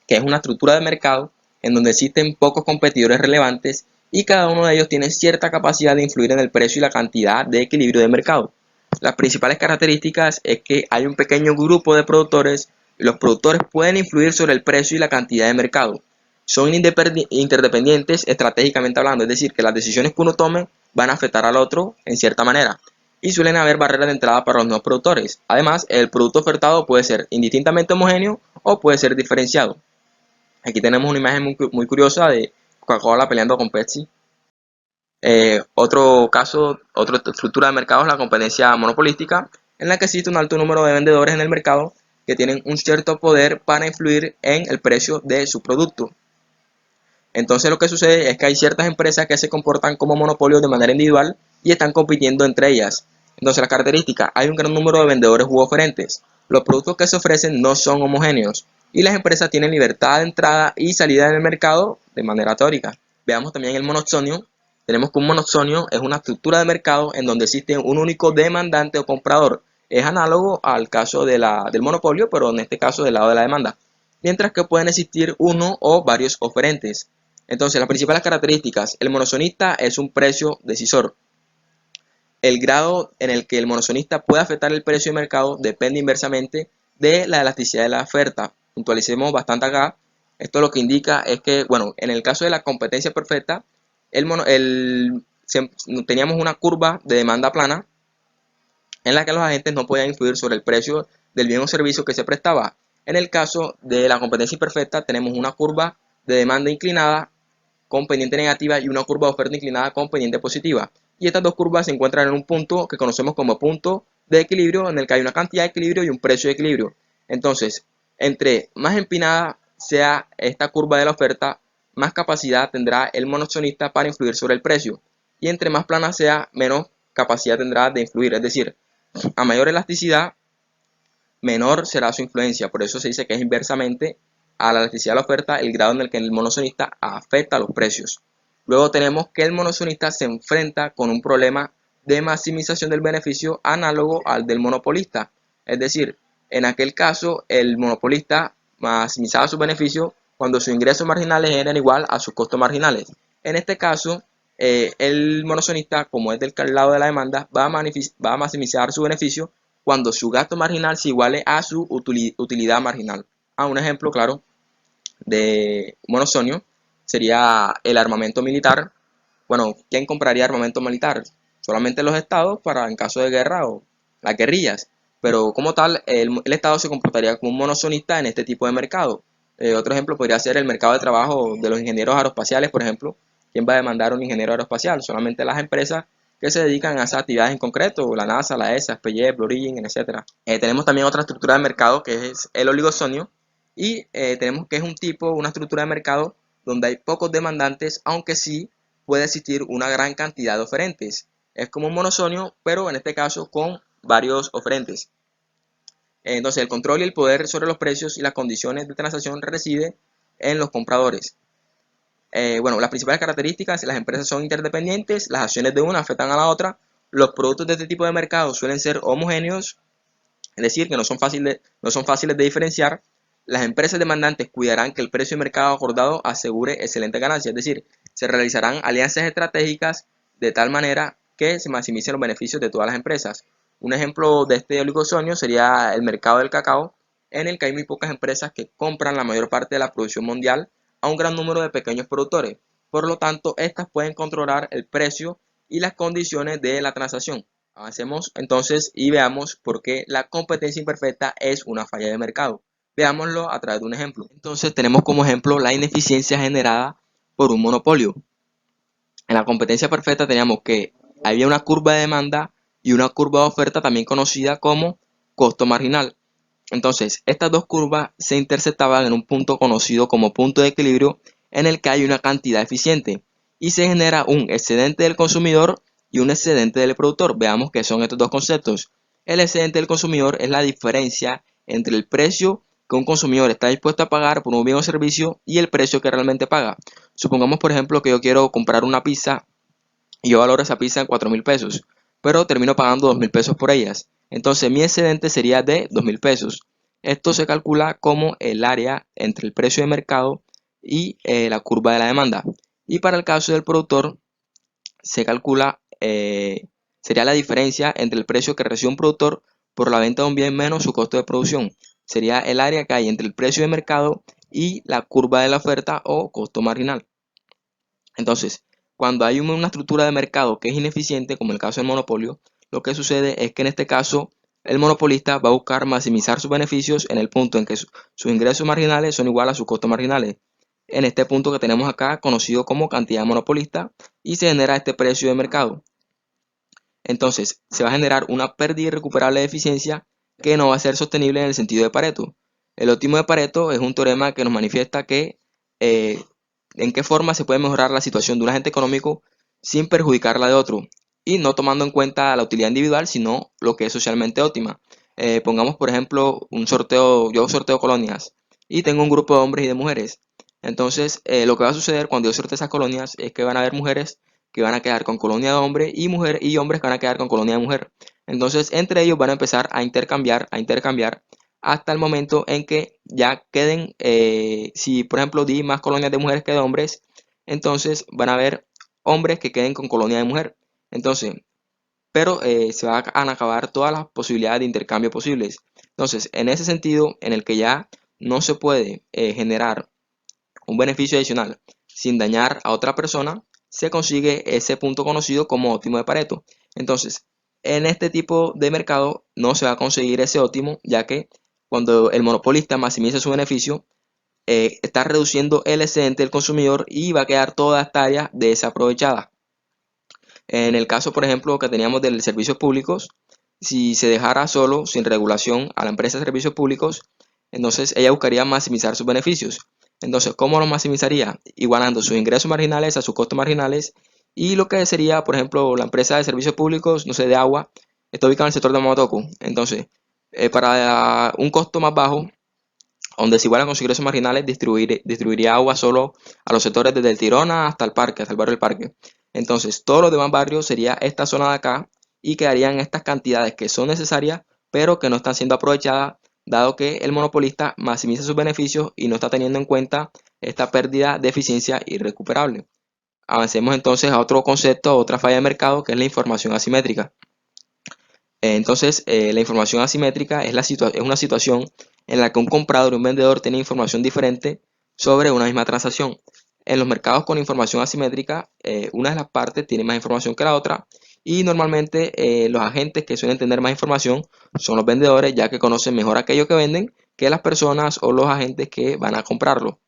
que es una estructura de mercado en donde existen pocos competidores relevantes y cada uno de ellos tiene cierta capacidad de influir en el precio y la cantidad de equilibrio de mercado. Las principales características es que hay un pequeño grupo de productores y los productores pueden influir sobre el precio y la cantidad de mercado. Son interdependientes estratégicamente hablando, es decir, que las decisiones que uno tome van a afectar al otro en cierta manera. Y suelen haber barreras de entrada para los nuevos productores. Además, el producto ofertado puede ser indistintamente homogéneo o puede ser diferenciado. Aquí tenemos una imagen muy curiosa de Coca-Cola peleando con Pepsi. Otro caso, otra estructura de mercado es la competencia monopolística, en la que existe un alto número de vendedores en el mercado que tienen un cierto poder para influir en el precio de su producto. Entonces lo que sucede es que hay ciertas empresas que se comportan como monopolios de manera individual y están compitiendo entre ellas. Entonces las características, hay un gran número de vendedores u oferentes. Los productos que se ofrecen no son homogéneos y las empresas tienen libertad de entrada y salida en el mercado de manera teórica. Veamos también el monoxonio. Tenemos que un monoxonio es una estructura de mercado en donde existe un único demandante o comprador. Es análogo al caso del monopolio, pero en este caso del lado de la demanda. Mientras que pueden existir uno o varios oferentes. Entonces, las principales características. El monoxonista es un precio decisor. El grado en el que el monoxonista puede afectar el precio de mercado depende inversamente de la elasticidad de la oferta. Puntualicemos bastante acá. Esto lo que indica es que, bueno, en el caso de la competencia perfecta, teníamos una curva de demanda plana en la que los agentes no podían influir sobre el precio del bien o servicio que se prestaba. En el caso de la competencia imperfecta, tenemos una curva de demanda inclinada con pendiente negativa y una curva de oferta inclinada con pendiente positiva. Y estas dos curvas se encuentran en un punto que conocemos como punto de equilibrio, en el que hay una cantidad de equilibrio y un precio de equilibrio. Entonces, entre más empinada sea esta curva de la oferta, más capacidad tendrá el monoxonista para influir sobre el precio. Y entre más plana sea, menos capacidad tendrá de influir. Es decir, a mayor elasticidad, menor será su influencia. Por eso se dice que es inversamente a la elasticidad de la oferta el grado en el que el monoxonista afecta a los precios. Luego tenemos que el monoxonista se enfrenta con un problema de maximización del beneficio análogo al del monopolista. Es decir, en aquel caso el monopolista maximizaba sus beneficios cuando sus ingresos marginales eran igual a sus costos marginales. En este caso, el monoxonista, como es del lado de la demanda, va a maximizar su beneficio cuando su gasto marginal se iguale a su utilidad marginal. Un ejemplo claro de monosonio sería el armamento militar. Bueno, ¿quién compraría armamento militar? Solamente los estados para en caso de guerra o las guerrillas. Pero como tal, el estado se comportaría como un monosonista en este tipo de mercado. Otro ejemplo podría ser el mercado de trabajo de los ingenieros aeroespaciales, por ejemplo. ¿Quién va a demandar un ingeniero aeroespacial? Solamente las empresas que se dedican a esas actividades en concreto, la NASA, la ESA, SpaceJet, Blue Origin, etc. Tenemos también otra estructura de mercado que es el oligosonio, y tenemos que es un tipo, una estructura de mercado donde hay pocos demandantes, aunque sí puede existir una gran cantidad de oferentes. Es como un monosonio, pero en este caso con varios oferentes. Entonces, el control y el poder sobre los precios y las condiciones de transacción reside en los compradores. Bueno, las principales características: las empresas son interdependientes, las acciones de una afectan a la otra, los productos de este tipo de mercado suelen ser homogéneos, es decir, que no son fáciles de diferenciar. Las empresas demandantes cuidarán que el precio de mercado acordado asegure excelentes ganancias, es decir, se realizarán alianzas estratégicas de tal manera que se maximicen los beneficios de todas las empresas. Un ejemplo de este oligosonio sería el mercado del cacao, en el que hay muy pocas empresas que compran la mayor parte de la producción mundial a un gran número de pequeños productores. Por lo tanto, estas pueden controlar el precio y las condiciones de la transacción. Avancemos entonces y veamos por qué la competencia imperfecta es una falla de mercado. Veámoslo a través de un ejemplo. Entonces tenemos como ejemplo la ineficiencia generada por un monopolio. En la competencia perfecta teníamos que había una curva de demanda y una curva de oferta, también conocida como costo marginal. Entonces, estas dos curvas se interceptaban en un punto conocido como punto de equilibrio, en el que hay una cantidad eficiente y se genera un excedente del consumidor y un excedente del productor. Veamos qué son estos dos conceptos. El excedente del consumidor es la diferencia entre el precio que un consumidor está dispuesto a pagar por un bien o servicio y el precio que realmente paga. Supongamos, por ejemplo, que yo quiero comprar una pizza y yo valoro esa pizza en 4.000 pesos, pero termino pagando 2.000 pesos por ellas. Entonces mi excedente sería de 2.000 pesos. Esto se calcula como el área entre el precio de mercado y la curva de la demanda. Y para el caso del productor se calcula, sería la diferencia entre el precio que recibe un productor por la venta de un bien menos su costo de producción. Sería el área que hay entre el precio de mercado y la curva de la oferta o costo marginal. Entonces, cuando hay una estructura de mercado que es ineficiente, como el caso del monopolio, lo que sucede es que en este caso el monopolista va a buscar maximizar sus beneficios en el punto en que sus ingresos marginales son iguales a sus costos marginales. En este punto que tenemos acá, conocido como cantidad monopolista, y se genera este precio de mercado. Entonces, se va a generar una pérdida irrecuperable de eficiencia que no va a ser sostenible en el sentido de Pareto. El óptimo de Pareto es un teorema que nos manifiesta que en qué forma se puede mejorar la situación de un agente económico sin perjudicar la de otro, y no tomando en cuenta la utilidad individual, sino lo que es socialmente óptima. Pongamos, por ejemplo, un sorteo. Yo sorteo colonias y tengo un grupo de hombres y de mujeres. Entonces, lo que va a suceder cuando yo sorteo esas colonias es que van a haber mujeres que van a quedar con colonia de hombre y hombres que van a quedar con colonia de mujer. Entonces, entre ellos van a empezar a intercambiar hasta el momento en que ya queden, si por ejemplo di más colonias de mujeres que de hombres, entonces van a haber hombres que queden con colonia de mujer. Entonces, pero se van a acabar todas las posibilidades de intercambio posibles. Entonces, en ese sentido, en el que ya no se puede generar un beneficio adicional sin dañar a otra persona, se consigue ese punto conocido como óptimo de Pareto. Entonces, en este tipo de mercado no se va a conseguir ese óptimo, ya que cuando el monopolista maximiza su beneficio, está reduciendo el excedente del consumidor y va a quedar toda esta área desaprovechada. En el caso, por ejemplo, que teníamos de servicios públicos, si se dejara solo, sin regulación, a la empresa de servicios públicos, entonces ella buscaría maximizar sus beneficios. Entonces, ¿cómo lo maximizaría? Igualando sus ingresos marginales a sus costos marginales, y lo que sería, por ejemplo, la empresa de servicios públicos, no sé, de agua, está ubicada en el sector de Motoco. Entonces, para un costo más bajo, donde se igualan con sus ingresos marginales, distribuiría agua solo a los sectores desde el Tirona hasta el parque, hasta el barrio del parque. Entonces, todos los demás barrios sería esta zona de acá y quedarían estas cantidades que son necesarias, pero que no están siendo aprovechadas, dado que el monopolista maximiza sus beneficios y no está teniendo en cuenta esta pérdida de eficiencia irrecuperable. Avancemos entonces a otro concepto, a otra falla de mercado, que es la información asimétrica. Entonces, la información asimétrica es una situación en la que un comprador y un vendedor tienen información diferente sobre una misma transacción. En los mercados con información asimétrica, una de las partes tiene más información que la otra y normalmente los agentes que suelen tener más información son los vendedores, ya que conocen mejor aquello que venden que las personas o los agentes que van a comprarlo.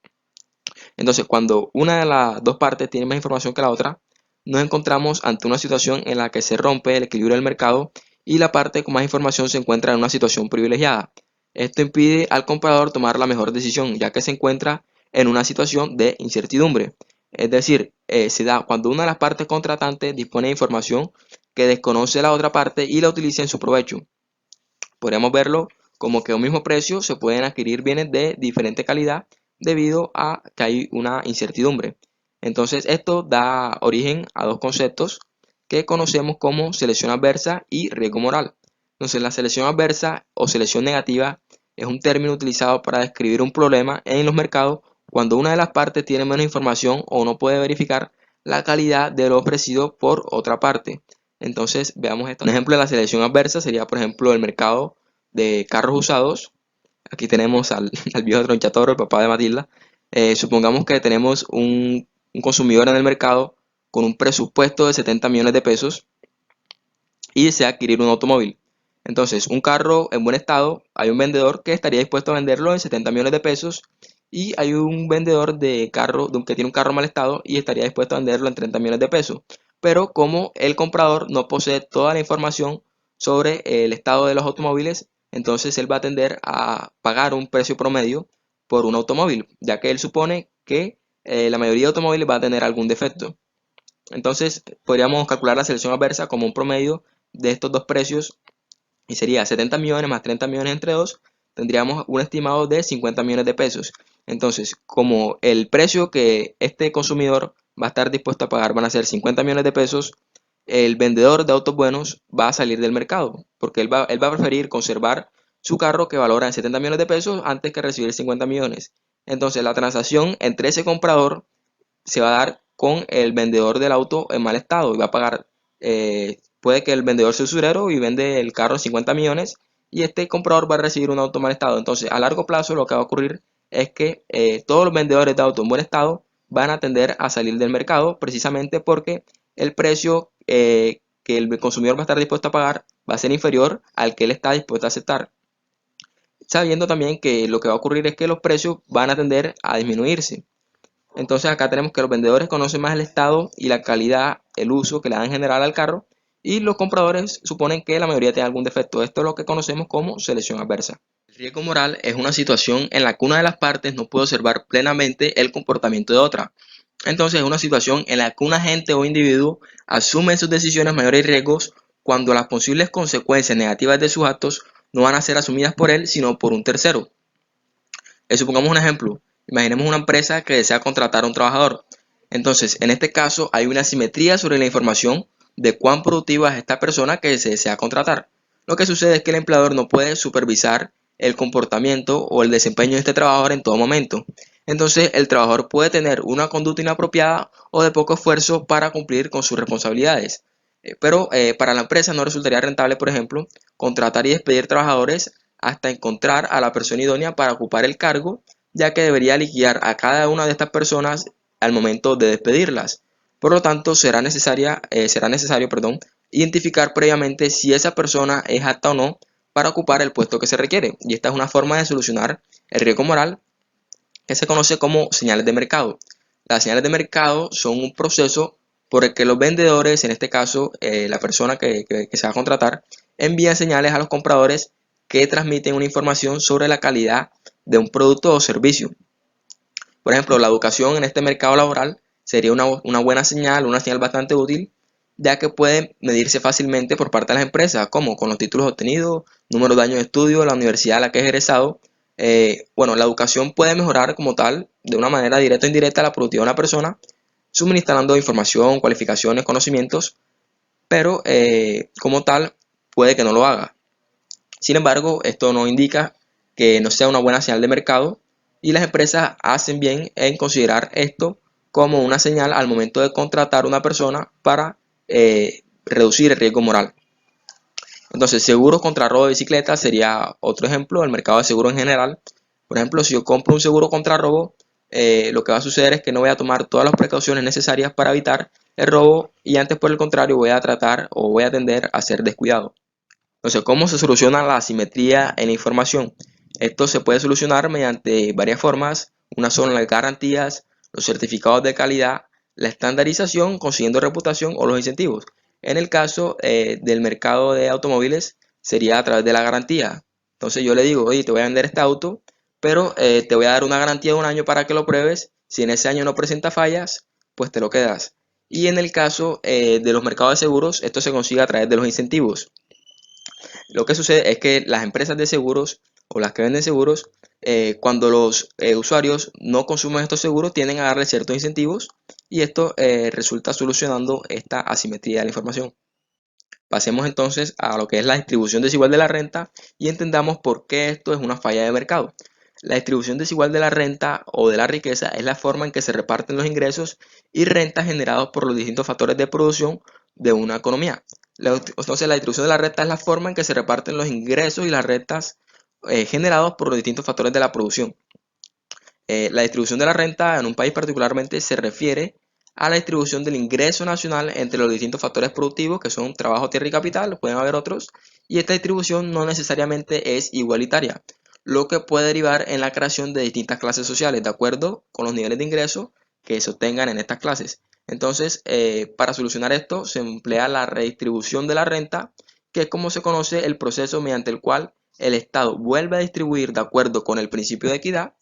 Entonces, cuando una de las dos partes tiene más información que la otra, nos encontramos ante una situación en la que se rompe el equilibrio del mercado y la parte con más información se encuentra en una situación privilegiada. Esto impide al comprador tomar la mejor decisión, ya que se encuentra en una situación de incertidumbre. Es decir, se da cuando una de las partes contratantes dispone de información que desconoce la otra parte y la utiliza en su provecho. Podríamos verlo como que a un mismo precio se pueden adquirir bienes de diferente calidad debido a que hay una incertidumbre. Entonces esto da origen a dos conceptos que conocemos como selección adversa y riesgo moral. Entonces la selección adversa o selección negativa es un término utilizado para describir un problema en los mercados cuando una de las partes tiene menos información o no puede verificar la calidad de lo ofrecido por otra parte. Entonces veamos esto. Un ejemplo de la selección adversa sería, por ejemplo, el mercado de carros usados. Aquí tenemos al viejo Tronchatoro, el papá de Matilda. Supongamos que tenemos un consumidor en el mercado con un presupuesto de 70 millones de pesos y desea adquirir un automóvil. Entonces, un carro en buen estado, hay un vendedor que estaría dispuesto a venderlo en 70 millones de pesos y hay un vendedor de carro que tiene un carro en mal estado y estaría dispuesto a venderlo en 30 millones de pesos. Pero como el comprador no posee toda la información sobre el estado de los automóviles, entonces él va a tender a pagar un precio promedio por un automóvil, ya que él supone que la mayoría de automóviles va a tener algún defecto. Entonces podríamos calcular la selección adversa como un promedio de estos dos precios y sería 70 millones más 30 millones entre dos, tendríamos un estimado de 50 millones de pesos. Entonces, como el precio que este consumidor va a estar dispuesto a pagar van a ser 50 millones de pesos, el vendedor de autos buenos va a salir del mercado, porque él va a preferir conservar su carro que valora en 70 millones de pesos antes que recibir 50 millones. Entonces, la transacción entre ese comprador se va a dar con el vendedor del auto en mal estado y va a pagar, puede que el vendedor sea usurero y vende el carro en 50 millones y este comprador va a recibir un auto en mal estado. Entonces, a largo plazo lo que va a ocurrir es que todos los vendedores de auto en buen estado van a tender a salir del mercado precisamente porque el precio que el consumidor va a estar dispuesto a pagar va a ser inferior al que él está dispuesto a aceptar. Sabiendo también que lo que va a ocurrir es que los precios van a tender a disminuirse. Entonces acá tenemos que los vendedores conocen más el estado y la calidad, el uso que le dan en general al carro y los compradores suponen que la mayoría tiene algún defecto. Esto es lo que conocemos como selección adversa. El riesgo moral es una situación en la que una de las partes no puede observar plenamente el comportamiento de otra. Entonces es una situación en la que un agente o individuo asume en sus decisiones mayores riesgos cuando las posibles consecuencias negativas de sus actos no van a ser asumidas por él, sino por un tercero. Supongamos un ejemplo. Imaginemos una empresa que desea contratar a un trabajador. Entonces, en este caso, hay una asimetría sobre la información de cuán productiva es esta persona que se desea contratar. Lo que sucede es que el empleador no puede supervisar el comportamiento o el desempeño de este trabajador en todo momento. Entonces, el trabajador puede tener una conducta inapropiada o de poco esfuerzo para cumplir con sus responsabilidades. Pero para la empresa no resultaría rentable, por ejemplo, contratar y despedir trabajadores hasta encontrar a la persona idónea para ocupar el cargo, ya que debería liquidar a cada una de estas personas al momento de despedirlas. Por lo tanto, será necesario, identificar previamente si esa persona es apta o no para ocupar el puesto que se requiere. Y esta es una forma de solucionar el riesgo moral que se conoce como señales de mercado. Las señales de mercado son un proceso por el que los vendedores, en este caso la persona que se va a contratar, envían señales a los compradores que transmiten una información sobre la calidad de un producto o servicio. Por ejemplo, la educación en este mercado laboral sería una buena señal, una señal bastante útil, ya que puede medirse fácilmente por parte de las empresas, como con los títulos obtenidos, número de años de estudio, la universidad a la que es egresado. Bueno, la educación puede mejorar como tal, de una manera directa o indirecta, la productividad de una persona, suministrando información, cualificaciones, conocimientos, pero como tal puede que no lo haga. Sin embargo, esto no indica que no sea una buena señal de mercado y las empresas hacen bien en considerar esto como una señal al momento de contratar a una persona para reducir el riesgo moral. Entonces, seguros contra robo de bicicleta sería otro ejemplo del mercado de seguro en general. Por ejemplo, si yo compro un seguro contra robo, lo que va a suceder es que no voy a tomar todas las precauciones necesarias para evitar el robo y antes por el contrario voy a tratar o voy a tender a ser descuidado. Entonces, ¿cómo se soluciona la asimetría en la información? Esto se puede solucionar mediante varias formas. Una son las garantías, los certificados de calidad, la estandarización, consiguiendo reputación o los incentivos. En el caso del mercado de automóviles sería a través de la garantía. Entonces yo le digo, oye, te voy a vender este auto, pero te voy a dar una garantía de un año para que lo pruebes. Si en ese año no presenta fallas, pues te lo quedas. Y en el caso de los mercados de seguros, esto se consigue a través de los incentivos. Lo que sucede es que las empresas de seguros o las que venden seguros, cuando los usuarios no consumen estos seguros, tienden a darle ciertos incentivos y esto resulta solucionando esta asimetría de la información. Pasemos entonces a lo que es la distribución desigual de la renta y entendamos por qué esto es una falla de mercado. La distribución desigual de la renta o de la riqueza es la forma en que se reparten los ingresos y rentas generados por los distintos factores de producción de una economía. Entonces, la distribución de la renta es la forma en que se reparten los ingresos y las rentas generados por los distintos factores de la producción. La distribución de la renta en un país particularmente se refiere a la distribución del ingreso nacional entre los distintos factores productivos que son trabajo, tierra y capital, pueden haber otros, y esta distribución no necesariamente es igualitaria, lo que puede derivar en la creación de distintas clases sociales de acuerdo con los niveles de ingreso que se obtengan en estas clases. Entonces, para solucionar esto se emplea la redistribución de la renta, que es como se conoce el proceso mediante el cual el Estado vuelve a distribuir de acuerdo con el principio de equidad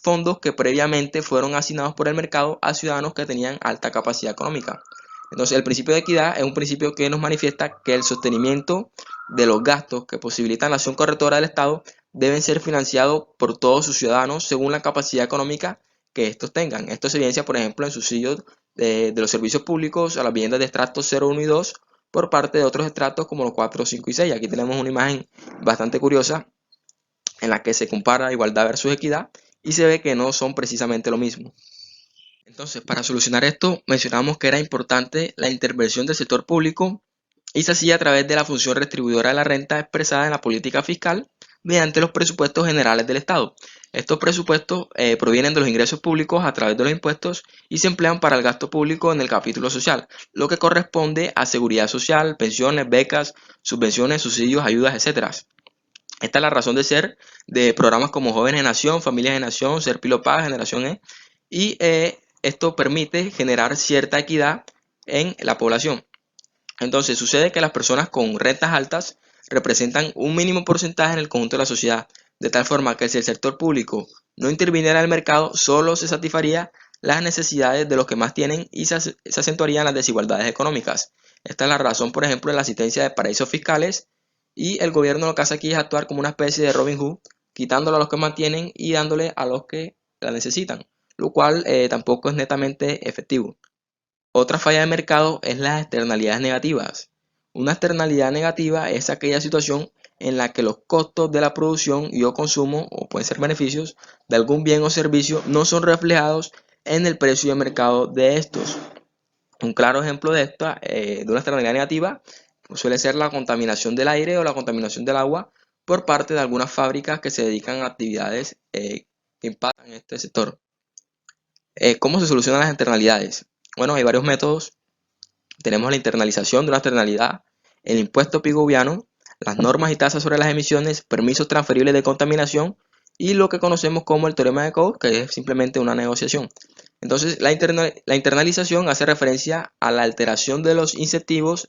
fondos que previamente fueron asignados por el mercado a ciudadanos que tenían alta capacidad económica. Entonces, el principio de equidad es un principio que nos manifiesta que el sostenimiento de los gastos que posibilitan la acción correctora del Estado deben ser financiados por todos sus ciudadanos según la capacidad económica que estos tengan. Esto se evidencia, por ejemplo, en subsidios de los servicios públicos a las viviendas de estratos 0, 1 y 2 por parte de otros estratos como los 4, 5 y 6. Aquí tenemos una imagen bastante curiosa en la que se compara igualdad versus equidad y se ve que no son precisamente lo mismo. Entonces, para solucionar esto, mencionamos que era importante la intervención del sector público y se hacía a través de la función retribuidora de la renta expresada en la política fiscal mediante los presupuestos generales del Estado. Estos presupuestos provienen de los ingresos públicos a través de los impuestos y se emplean para el gasto público en el capítulo social, lo que corresponde a seguridad social, pensiones, becas, subvenciones, subsidios, ayudas, etc. Esta es la razón de ser de programas como Jóvenes en Acción, Familias en Acción, Ser Pilo Paz, Generación E, y esto permite generar cierta equidad en la población. Entonces sucede que las personas con rentas altas representan un mínimo porcentaje en el conjunto de la sociedad, de tal forma que si el sector público no interviniera en el mercado, solo se satisfaría las necesidades de los que más tienen y se acentuarían las desigualdades económicas. Esta es la razón, por ejemplo, de la existencia de paraísos fiscales y el gobierno lo que hace aquí es actuar como una especie de Robin Hood, quitándole a los que más tienen y dándole a los que la necesitan, lo cual tampoco es netamente efectivo. Otra falla de mercado es las externalidades negativas. Una externalidad negativa es aquella situación en la que los costos de la producción y o consumo, o pueden ser beneficios, de algún bien o servicio no son reflejados en el precio de mercado de estos. Un claro ejemplo de esta, de una externalidad negativa, suele ser la contaminación del aire o la contaminación del agua por parte de algunas fábricas que se dedican a actividades que impactan en este sector. ¿Cómo se solucionan las externalidades? Bueno, hay varios métodos. Tenemos la internalización de una externalidad, el impuesto pigoviano, las normas y tasas sobre las emisiones, permisos transferibles de contaminación y lo que conocemos como el teorema de Coase, que es simplemente una negociación. Entonces, la internalización hace referencia a la alteración de los incentivos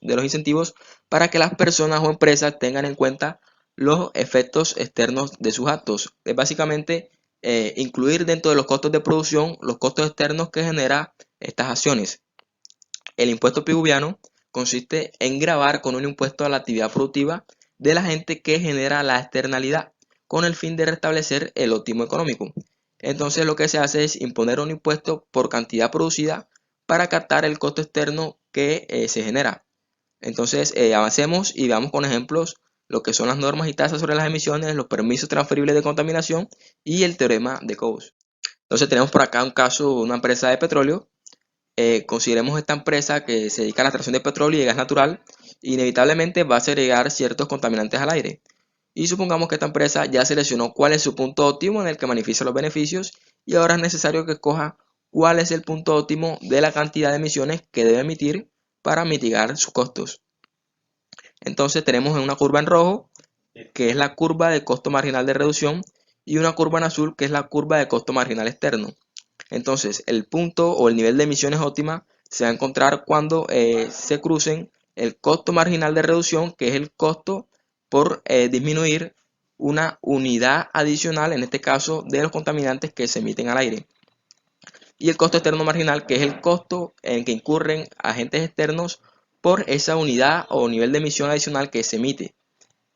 para que las personas o empresas tengan en cuenta los efectos externos de sus actos. Es básicamente incluir dentro de los costos de producción los costos externos que genera estas acciones. El impuesto pigoviano consiste en gravar con un impuesto a la actividad productiva de la gente que genera la externalidad, con el fin de restablecer el óptimo económico. Entonces lo que se hace es imponer un impuesto por cantidad producida para captar el costo externo que se genera. Entonces avancemos y veamos con ejemplos lo que son las normas y tasas sobre las emisiones, los permisos transferibles de contaminación y el teorema de Coase. Entonces tenemos por acá un caso de una empresa de petróleo. Consideremos esta empresa que se dedica a la extracción de petróleo y de gas natural inevitablemente va a segregar ciertos contaminantes al aire. Y supongamos que esta empresa ya seleccionó cuál es su punto óptimo en el que manifiesta los beneficios y ahora es necesario que escoja cuál es el punto óptimo de la cantidad de emisiones que debe emitir para mitigar sus costos. Entonces tenemos una curva en rojo, que es la curva de costo marginal de reducción, y una curva en azul, que es la curva de costo marginal externo. Entonces el punto o el nivel de emisiones óptima se va a encontrar cuando se crucen el costo marginal de reducción, que es el costo por disminuir una unidad adicional, en este caso de los contaminantes que se emiten al aire. Y el costo externo marginal, que es el costo en que incurren agentes externos por esa unidad o nivel de emisión adicional que se emite.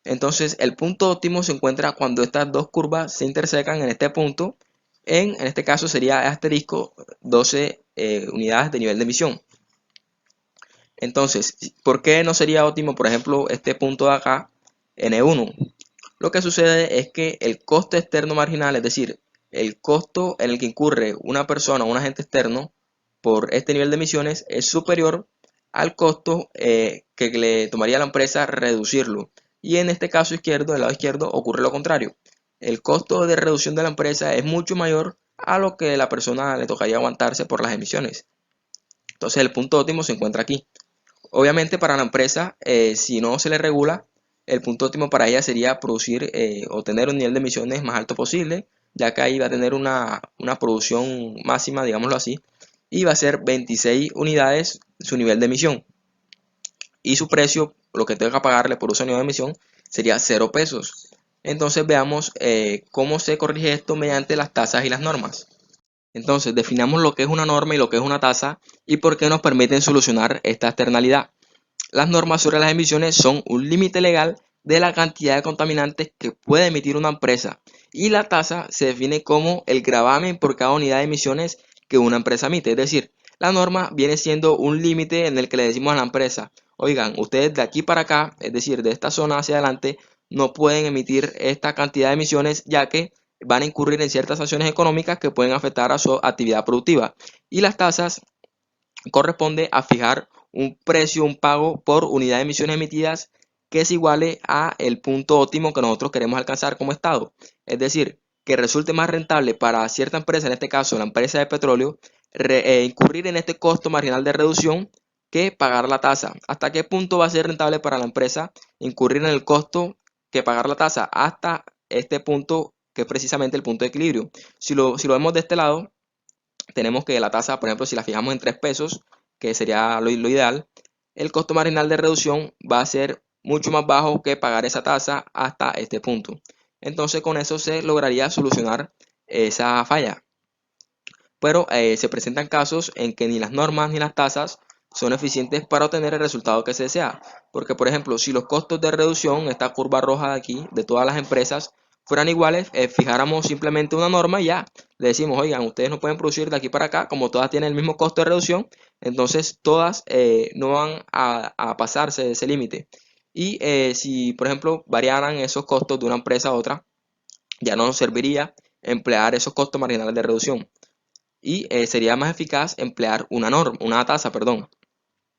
Entonces el punto óptimo se encuentra cuando estas dos curvas se intersecan en este punto. En este caso sería asterisco 12 unidades de nivel de emisión. Entonces, ¿por qué no sería óptimo, por ejemplo, este punto de acá, N1? Lo que sucede es que el costo externo marginal, es decir, el costo en el que incurre una persona o un agente externo por este nivel de emisiones es superior al costo que le tomaría a la empresa reducirlo. Y en este caso izquierdo, del lado izquierdo, ocurre lo contrario. El costo de reducción de la empresa es mucho mayor a lo que la persona le tocaría aguantarse por las emisiones. Entonces el punto óptimo se encuentra aquí. Obviamente para la empresa, si no se le regula, el punto óptimo para ella sería producir o tener un nivel de emisiones más alto posible, ya que ahí va a tener una producción máxima, digámoslo así, y va a ser 26 unidades su nivel de emisión. Y su precio, lo que tenga que pagarle por esa unidad de emisión, sería 0 pesos. Entonces veamos cómo se corrige esto mediante las tasas y las normas. Entonces definamos lo que es una norma y lo que es una tasa y por qué nos permiten solucionar esta externalidad. Las normas sobre las emisiones son un límite legal de la cantidad de contaminantes que puede emitir una empresa y la tasa se define como el gravamen por cada unidad de emisiones que una empresa emite. Es decir, la norma viene siendo un límite en el que le decimos a la empresa, oigan, ustedes de aquí para acá, es decir, de esta zona hacia adelante, no pueden emitir esta cantidad de emisiones ya que van a incurrir en ciertas sanciones económicas que pueden afectar a su actividad productiva. Y las tasas corresponde a fijar un precio, un pago por unidad de emisiones emitidas que es igual a el punto óptimo que nosotros queremos alcanzar como estado. Es decir, que resulte más rentable para cierta empresa, en este caso la empresa de petróleo, incurrir en este costo marginal de reducción que pagar la tasa. ¿Hasta qué punto va a ser rentable para la empresa incurrir en el costo que pagar la tasa? Hasta este punto que es precisamente el punto de equilibrio. Si lo vemos de este lado, tenemos que la tasa, por ejemplo, si la fijamos en 3 pesos, que sería lo ideal, el costo marginal de reducción va a ser mucho más bajo que pagar esa tasa hasta este punto. Entonces con eso se lograría solucionar esa falla. Pero se presentan casos en que ni las normas ni las tasas son eficientes para obtener el resultado que se desea. Porque, por ejemplo, si los costos de reducción, esta curva roja de aquí, de todas las empresas, fueran iguales, fijáramos simplemente una norma y ya le decimos, oigan, ustedes no pueden producir de aquí para acá, como todas tienen el mismo costo de reducción, entonces todas no van a pasarse de ese límite. Y si, por ejemplo, variaran esos costos de una empresa a otra, ya no nos serviría emplear esos costos marginales de reducción y sería más eficaz emplear una tasa, perdón,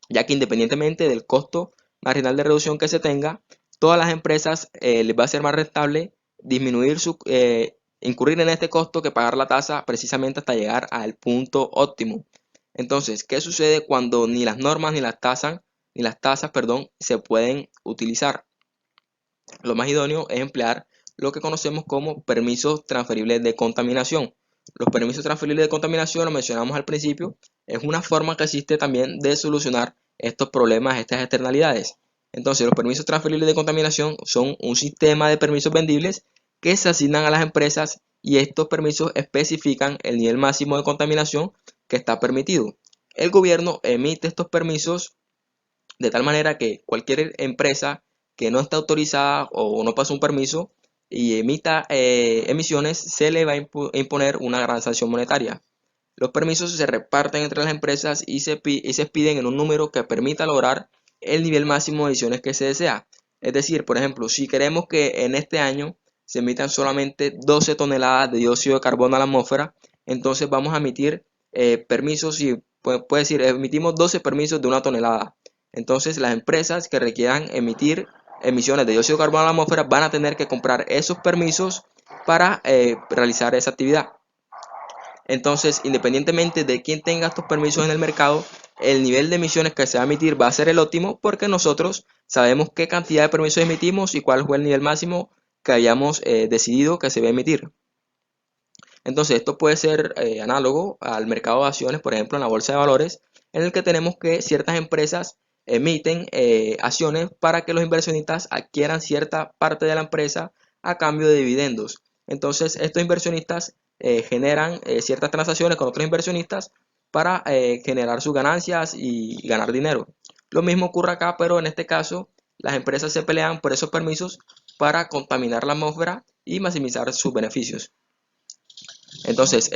ya que independientemente del costo marginal de reducción que se tenga, todas las empresas les va a ser más rentable disminuir incurrir en este costo que pagar la tasa precisamente hasta llegar al punto óptimo. Entonces, ¿qué sucede cuando ni las normas ni las tasas, perdón, se pueden utilizar? Lo más idóneo es emplear lo que conocemos como permisos transferibles de contaminación. Los permisos transferibles de contaminación, lo mencionamos al principio, es una forma que existe también de solucionar estos problemas, estas externalidades. Entonces, los permisos transferibles de contaminación son un sistema de permisos vendibles que se asignan a las empresas y estos permisos especifican el nivel máximo de contaminación que está permitido. El gobierno emite estos permisos de tal manera que cualquier empresa que no está autorizada o no pasa un permiso y emita emisiones, se le va a imponer una gran sanción monetaria. Los permisos se reparten entre las empresas y se piden en un número que permita lograr el nivel máximo de emisiones que se desea. Es decir, por ejemplo, si queremos que en este año se emitan solamente 12 toneladas de dióxido de carbono a la atmósfera, entonces vamos a emitir permisos y puede decir, emitimos 12 permisos de 1 tonelada. Entonces las empresas que requieran emitir emisiones de dióxido de carbono a la atmósfera van a tener que comprar esos permisos para realizar esa actividad. Entonces, independientemente de quién tenga estos permisos en el mercado, el nivel de emisiones que se va a emitir va a ser el óptimo porque nosotros sabemos qué cantidad de permisos emitimos y cuál fue el nivel máximo que habíamos decidido que se va a emitir. Entonces, esto puede ser análogo al mercado de acciones, por ejemplo, en la bolsa de valores, en el que tenemos que ciertas empresas emiten acciones para que los inversionistas adquieran cierta parte de la empresa a cambio de dividendos. Entonces, estos inversionistas generan ciertas transacciones con otros inversionistas para generar sus ganancias y ganar dinero. Lo mismo ocurre acá, pero en este caso, las empresas se pelean por esos permisos para contaminar la atmósfera y maximizar sus beneficios. Entonces,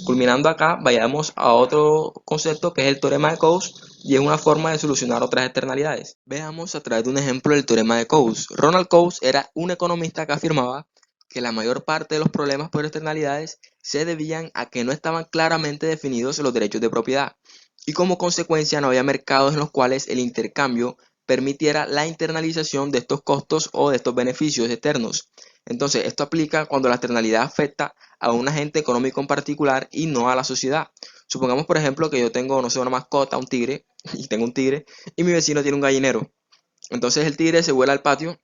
culminando acá, vayamos a otro concepto que es el teorema de Coase y es una forma de solucionar otras externalidades. Veamos a través de un ejemplo del teorema de Coase. Ronald Coase era un economista que afirmaba que la mayor parte de los problemas por externalidades se debían a que no estaban claramente definidos los derechos de propiedad y como consecuencia no había mercados en los cuales el intercambio permitiera la internalización de estos costos o de estos beneficios externos. Entonces, esto aplica cuando la externalidad afecta a un agente económico en particular y no a la sociedad. Supongamos, por ejemplo, que yo tengo, no sé, una mascota, un tigre, y tengo un tigre, y mi vecino tiene un gallinero. Entonces el tigre se vuela al patio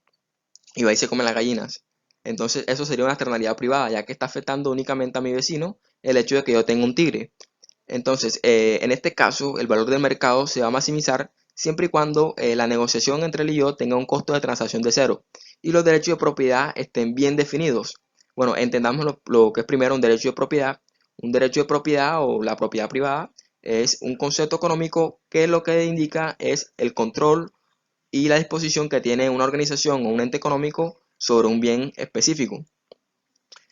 y va y se come las gallinas. Entonces eso sería una externalidad privada, ya que está afectando únicamente a mi vecino el hecho de que yo tenga un tigre. Entonces, en este caso, el valor del mercado se va a maximizar siempre y cuando la negociación entre él y yo tenga un costo de transacción de cero y los derechos de propiedad estén bien definidos. Bueno, entendamos lo que es primero un derecho de propiedad. Un derecho de propiedad o la propiedad privada es un concepto económico que lo que indica es el control y la disposición que tiene una organización o un ente económico sobre un bien específico.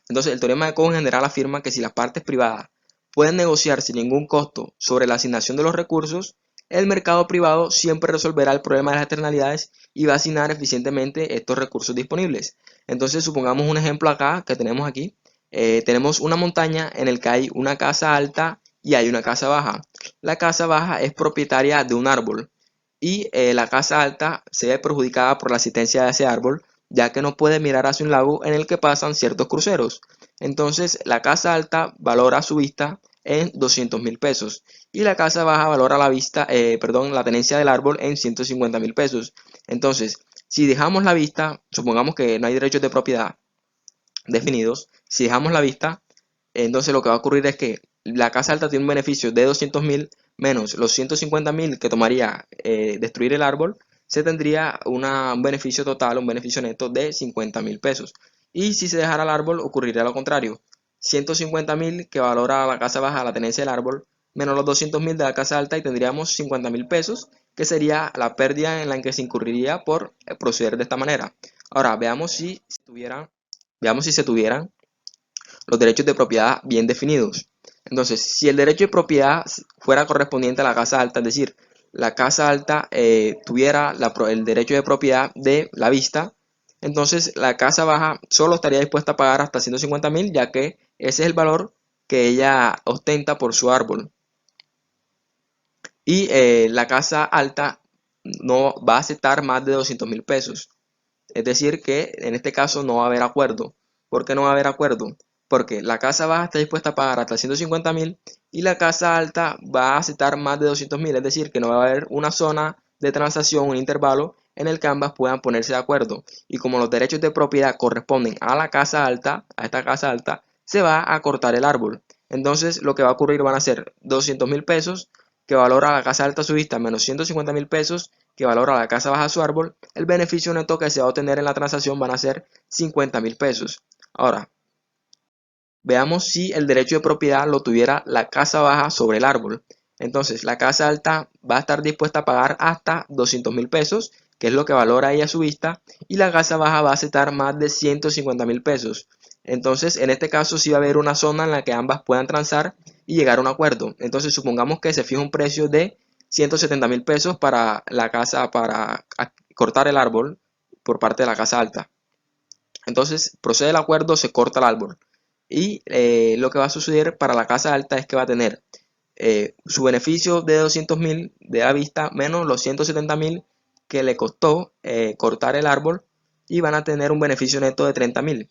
Entonces, el teorema de Coase en general afirma que si las partes privadas pueden negociar sin ningún costo sobre la asignación de los recursos, el mercado privado siempre resolverá el problema de las externalidades y va a asignar eficientemente estos recursos disponibles. Entonces, supongamos un ejemplo acá que tenemos aquí. Tenemos una montaña en el que hay una casa alta y hay una casa baja. La casa baja es propietaria de un árbol y la casa alta se ve perjudicada por la existencia de ese árbol, ya que no puede mirar hacia un lago en el que pasan ciertos cruceros. Entonces, la casa alta valora su vista en 200.000 pesos y la casa baja valora la tenencia del árbol en 150.000 pesos. Entonces, si dejamos la vista, supongamos que no hay derechos de propiedad definidos, si dejamos la vista, entonces lo que va a ocurrir es que la casa alta tiene un beneficio de 200.000 menos los 150.000 que tomaría destruir el árbol, se tendría un beneficio total, un beneficio neto de 50.000 pesos. Y si se dejara el árbol, ocurriría lo contrario. 150.000 que valora la casa baja la tenencia del árbol, menos los 200.000 de la casa alta y tendríamos 50.000 pesos, que sería la pérdida en la que se incurriría por proceder de esta manera. Ahora, veamos si se tuvieran los derechos de propiedad bien definidos. Entonces, si el derecho de propiedad fuera correspondiente a la casa alta, es decir, la casa alta tuviera el derecho de propiedad de la vista, entonces la casa baja solo estaría dispuesta a pagar hasta 150.000, ya que ese es el valor que ella ostenta por su árbol. Y la casa alta no va a aceptar más de 200.000 pesos. Es decir, que en este caso no va a haber acuerdo. ¿Por qué no va a haber acuerdo? Porque la casa baja está dispuesta a pagar hasta 150.000 y la casa alta va a aceptar más de 200.000. Es decir, que no va a haber una zona de transacción, un intervalo en el que ambas puedan ponerse de acuerdo. Y como los derechos de propiedad corresponden a la casa alta, a esta casa alta, se va a cortar el árbol. Entonces lo que va a ocurrir van a ser 200.000 pesos que valora la casa alta su vista menos 150.000 pesos que valora la casa baja su árbol. El beneficio neto que se va a obtener en la transacción van a ser 50.000 pesos. Ahora, veamos si el derecho de propiedad lo tuviera la casa baja sobre el árbol. Entonces, la casa alta va a estar dispuesta a pagar hasta 200.000 pesos, que es lo que valora ella su vista, y la casa baja va a aceptar más de 150.000 pesos. Entonces, en este caso sí va a haber una zona en la que ambas puedan transar y llegar a un acuerdo. Entonces, supongamos que se fija un precio de 170.000 pesos para la casa, para cortar el árbol por parte de la casa alta. Entonces, procede el acuerdo, se corta el árbol. Y lo que va a suceder para la casa alta es que va a tener su beneficio de 200.000 de la vista menos los 170.000 que le costó cortar el árbol, y van a tener un beneficio neto de 30.000.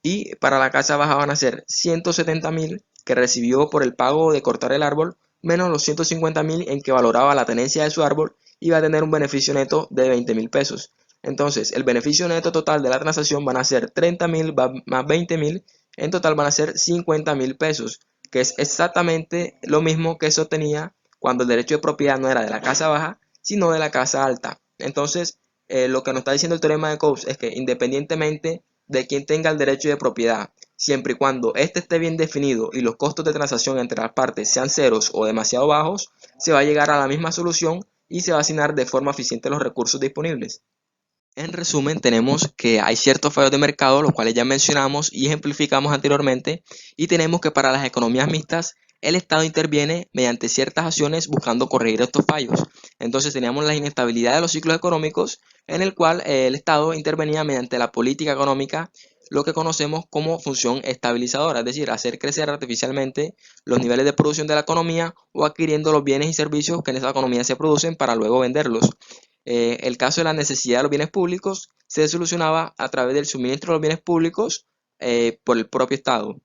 Y para la casa baja van a ser 170.000 que recibió por el pago de cortar el árbol menos los 150.000 en que valoraba la tenencia de su árbol, y va a tener un beneficio neto de 20.000 pesos. Entonces el beneficio neto total de la transacción van a ser 30.000 más 20.000, en total van a ser 50.000 pesos, que es exactamente lo mismo que se obtenía cuando el derecho de propiedad no era de la casa baja, sino de la casa alta. Entonces, lo que nos está diciendo el teorema de Coase es que independientemente de quien tenga el derecho de propiedad, siempre y cuando éste esté bien definido y los costos de transacción entre las partes sean ceros o demasiado bajos, se va a llegar a la misma solución y se va a asignar de forma eficiente los recursos disponibles. En resumen, tenemos que hay ciertos fallos de mercado, los cuales ya mencionamos y ejemplificamos anteriormente, y tenemos que para las economías mixtas el Estado interviene mediante ciertas acciones buscando corregir estos fallos. Entonces teníamos la inestabilidad de los ciclos económicos, en el cual el Estado intervenía mediante la política económica, lo que conocemos como función estabilizadora, es decir, hacer crecer artificialmente los niveles de producción de la economía o adquiriendo los bienes y servicios que en esa economía se producen para luego venderlos. El caso de la necesidad de los bienes públicos se solucionaba a través del suministro de los bienes públicos por el propio Estado.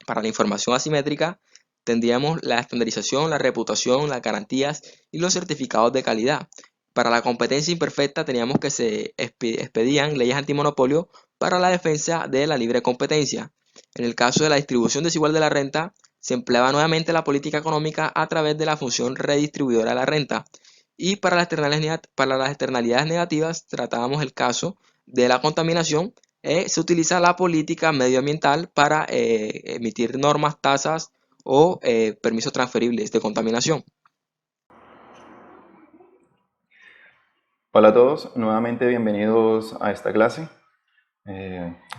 Para la información asimétrica tendríamos la estandarización, la reputación, las garantías y los certificados de calidad. Para la competencia imperfecta teníamos que se expedían leyes antimonopolio para la defensa de la libre competencia. En el caso de la distribución desigual de la renta, se empleaba nuevamente la política económica a través de la función redistribuidora de la renta. Y para las externalidades negativas tratábamos el caso de la contaminación. Se utiliza la política medioambiental para emitir normas, tasas o permisos transferibles de contaminación. Hola a todos, nuevamente bienvenidos a esta clase.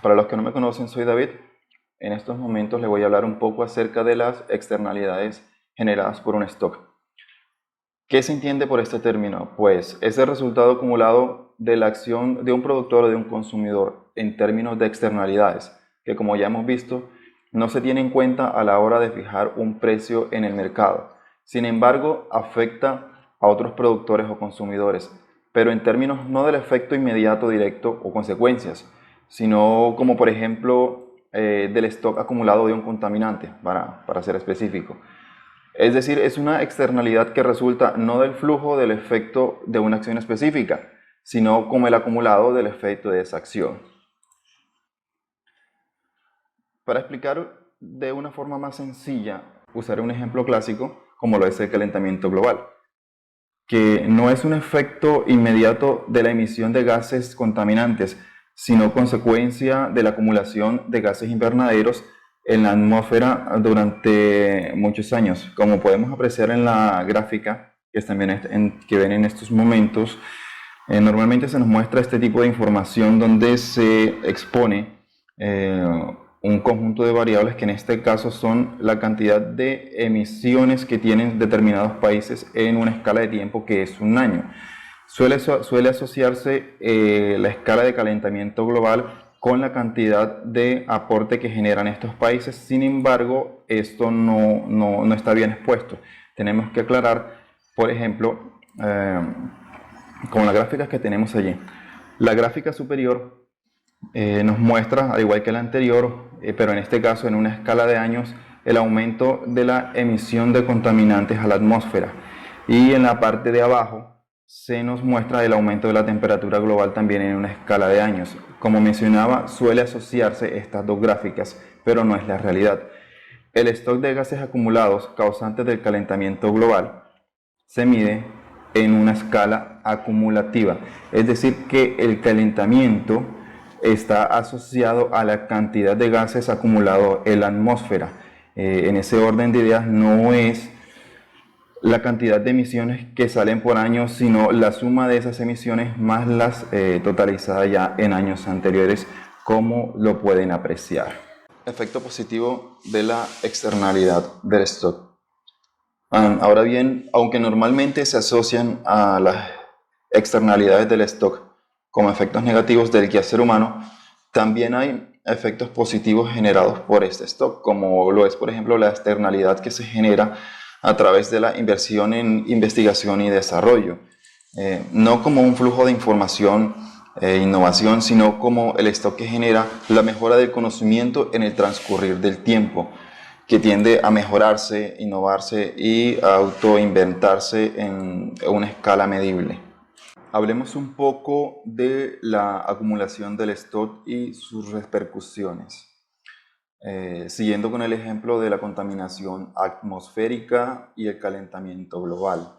Para los que no me conocen, soy David. En estos momentos les voy a hablar un poco acerca de las externalidades generadas por un stock. ¿Qué se entiende por este término? Pues es el resultado acumulado de la acción de un productor o de un consumidor en términos de externalidades, que como ya hemos visto, no se tiene en cuenta a la hora de fijar un precio en el mercado. Sin embargo, afecta a otros productores o consumidores, pero en términos no del efecto inmediato directo o consecuencias, sino como por ejemplo del stock acumulado de un contaminante, para ser específico. Es decir, es una externalidad que resulta no del flujo del efecto de una acción específica, sino como el acumulado del efecto de esa acción. Para explicar de una forma más sencilla, usaré un ejemplo clásico como lo es el calentamiento global, que no es un efecto inmediato de la emisión de gases contaminantes, sino consecuencia de la acumulación de gases invernaderos en la atmósfera durante muchos años. Como podemos apreciar en la gráfica que ven en estos momentos, normalmente se nos muestra este tipo de información donde se expone un conjunto de variables que en este caso son la cantidad de emisiones que tienen determinados países en una escala de tiempo que es un año. Suele asociarse la escala de calentamiento global con la cantidad de aporte que generan estos países. Sin embargo, esto no está bien expuesto. Tenemos que aclarar, por ejemplo, con las gráficas que tenemos allí. La gráfica superior nos muestra, al igual que la anterior, pero en este caso en una escala de años, el aumento de la emisión de contaminantes a la atmósfera. Y en la parte de abajo se nos muestra el aumento de la temperatura global también en una escala de años. Como mencionaba, suele asociarse estas dos gráficas, pero no es la realidad. El stock de gases acumulados causantes del calentamiento global se mide en una escala acumulativa, es decir, que el calentamiento está asociado a la cantidad de gases acumulados en la atmósfera. En ese orden de ideas no es la cantidad de emisiones que salen por año, sino la suma de esas emisiones más las totalizadas ya en años anteriores, como lo pueden apreciar. Efecto positivo de la externalidad del stock. Ahora bien, aunque normalmente se asocian a las externalidades del stock como efectos negativos del quehacer humano, también hay efectos positivos generados por este stock, como lo es, por ejemplo, la externalidad que se genera a través de la inversión en investigación y desarrollo. No como un flujo de información e innovación, sino como el stock que genera la mejora del conocimiento en el transcurrir del tiempo, que tiende a mejorarse, innovarse y a autoinventarse en una escala medible. Hablemos un poco de la acumulación del stock y sus repercusiones. Siguiendo con el ejemplo de la contaminación atmosférica y el calentamiento global.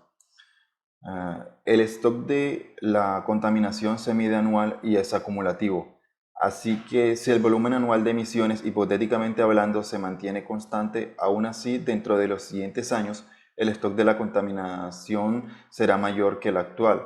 El stock de la contaminación se mide anual y es acumulativo. Así que si el volumen anual de emisiones, hipotéticamente hablando, se mantiene constante, aún así, dentro de los siguientes años, el stock de la contaminación será mayor que el actual,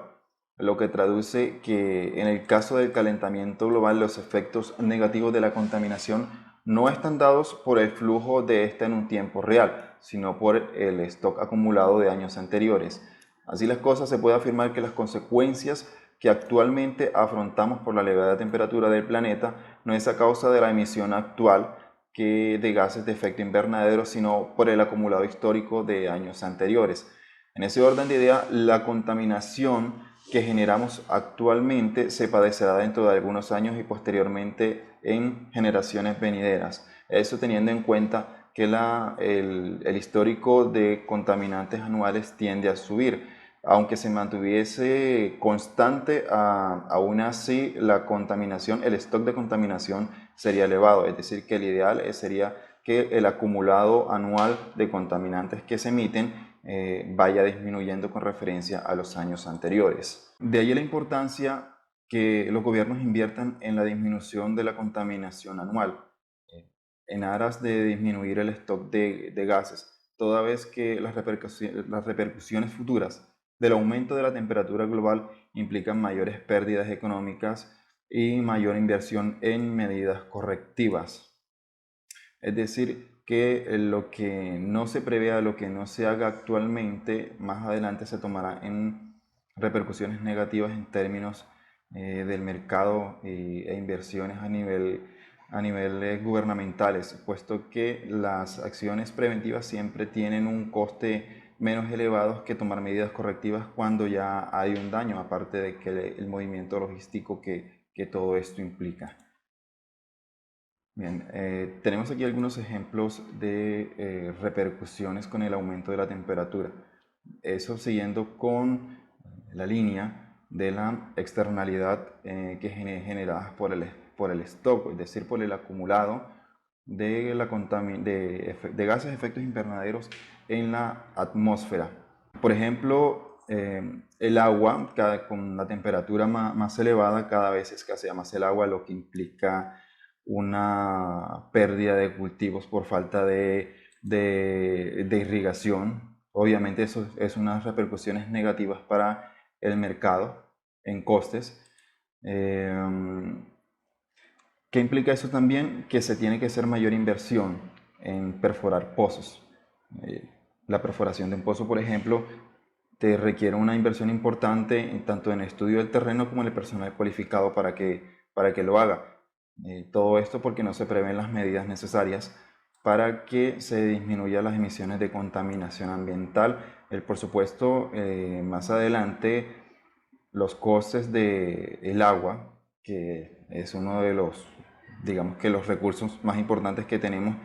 lo que traduce que en el caso del calentamiento global los efectos negativos de la contaminación no están dados por el flujo de esta en un tiempo real, sino por el stock acumulado de años anteriores. Así las cosas, se puede afirmar que las consecuencias que actualmente afrontamos por la elevada temperatura del planeta no es a causa de la emisión actual de gases de efecto invernadero, sino por el acumulado histórico de años anteriores. En ese orden de idea, la contaminación que generamos actualmente se padecerá dentro de algunos años y posteriormente en generaciones venideras. Eso teniendo en cuenta que el histórico de contaminantes anuales tiende a subir. Aunque se mantuviese constante, aún así la contaminación, el stock de contaminación sería elevado. Es decir, que el ideal sería que el acumulado anual de contaminantes que se emiten vaya disminuyendo con referencia a los años anteriores. De ahí la importancia que los gobiernos inviertan en la disminución de la contaminación anual, en aras de disminuir el stock de gases, toda vez que las repercusiones futuras del aumento de la temperatura global implican mayores pérdidas económicas y mayor inversión en medidas correctivas. Es decir, que lo que no se prevea, lo que no se haga actualmente, más adelante se tomará en repercusiones negativas en términos del mercado e inversiones a niveles gubernamentales, puesto que las acciones preventivas siempre tienen un coste menos elevado que tomar medidas correctivas cuando ya hay un daño, aparte de que el movimiento logístico que todo esto implica. Bien, tenemos aquí algunos ejemplos de repercusiones con el aumento de la temperatura. Eso siguiendo con la línea de la externalidad generada por el stock, es decir, por el acumulado de gases de efectos invernaderos en la atmósfera. Por ejemplo, el agua, con la temperatura más elevada, cada vez escasea más el agua, lo que implica una pérdida de cultivos por falta de irrigación. Obviamente eso es unas repercusiones negativas para el mercado en costes. ¿Qué implica eso también? Que se tiene que hacer mayor inversión en perforar pozos. La perforación de un pozo, por ejemplo, te requiere una inversión importante tanto en el estudio del terreno como en el personal cualificado para que lo haga. Todo esto porque no se prevén las medidas necesarias para que se disminuyan las emisiones de contaminación ambiental. Por supuesto, más adelante, los costes del agua, que es uno de los, digamos que los recursos más importantes que tenemos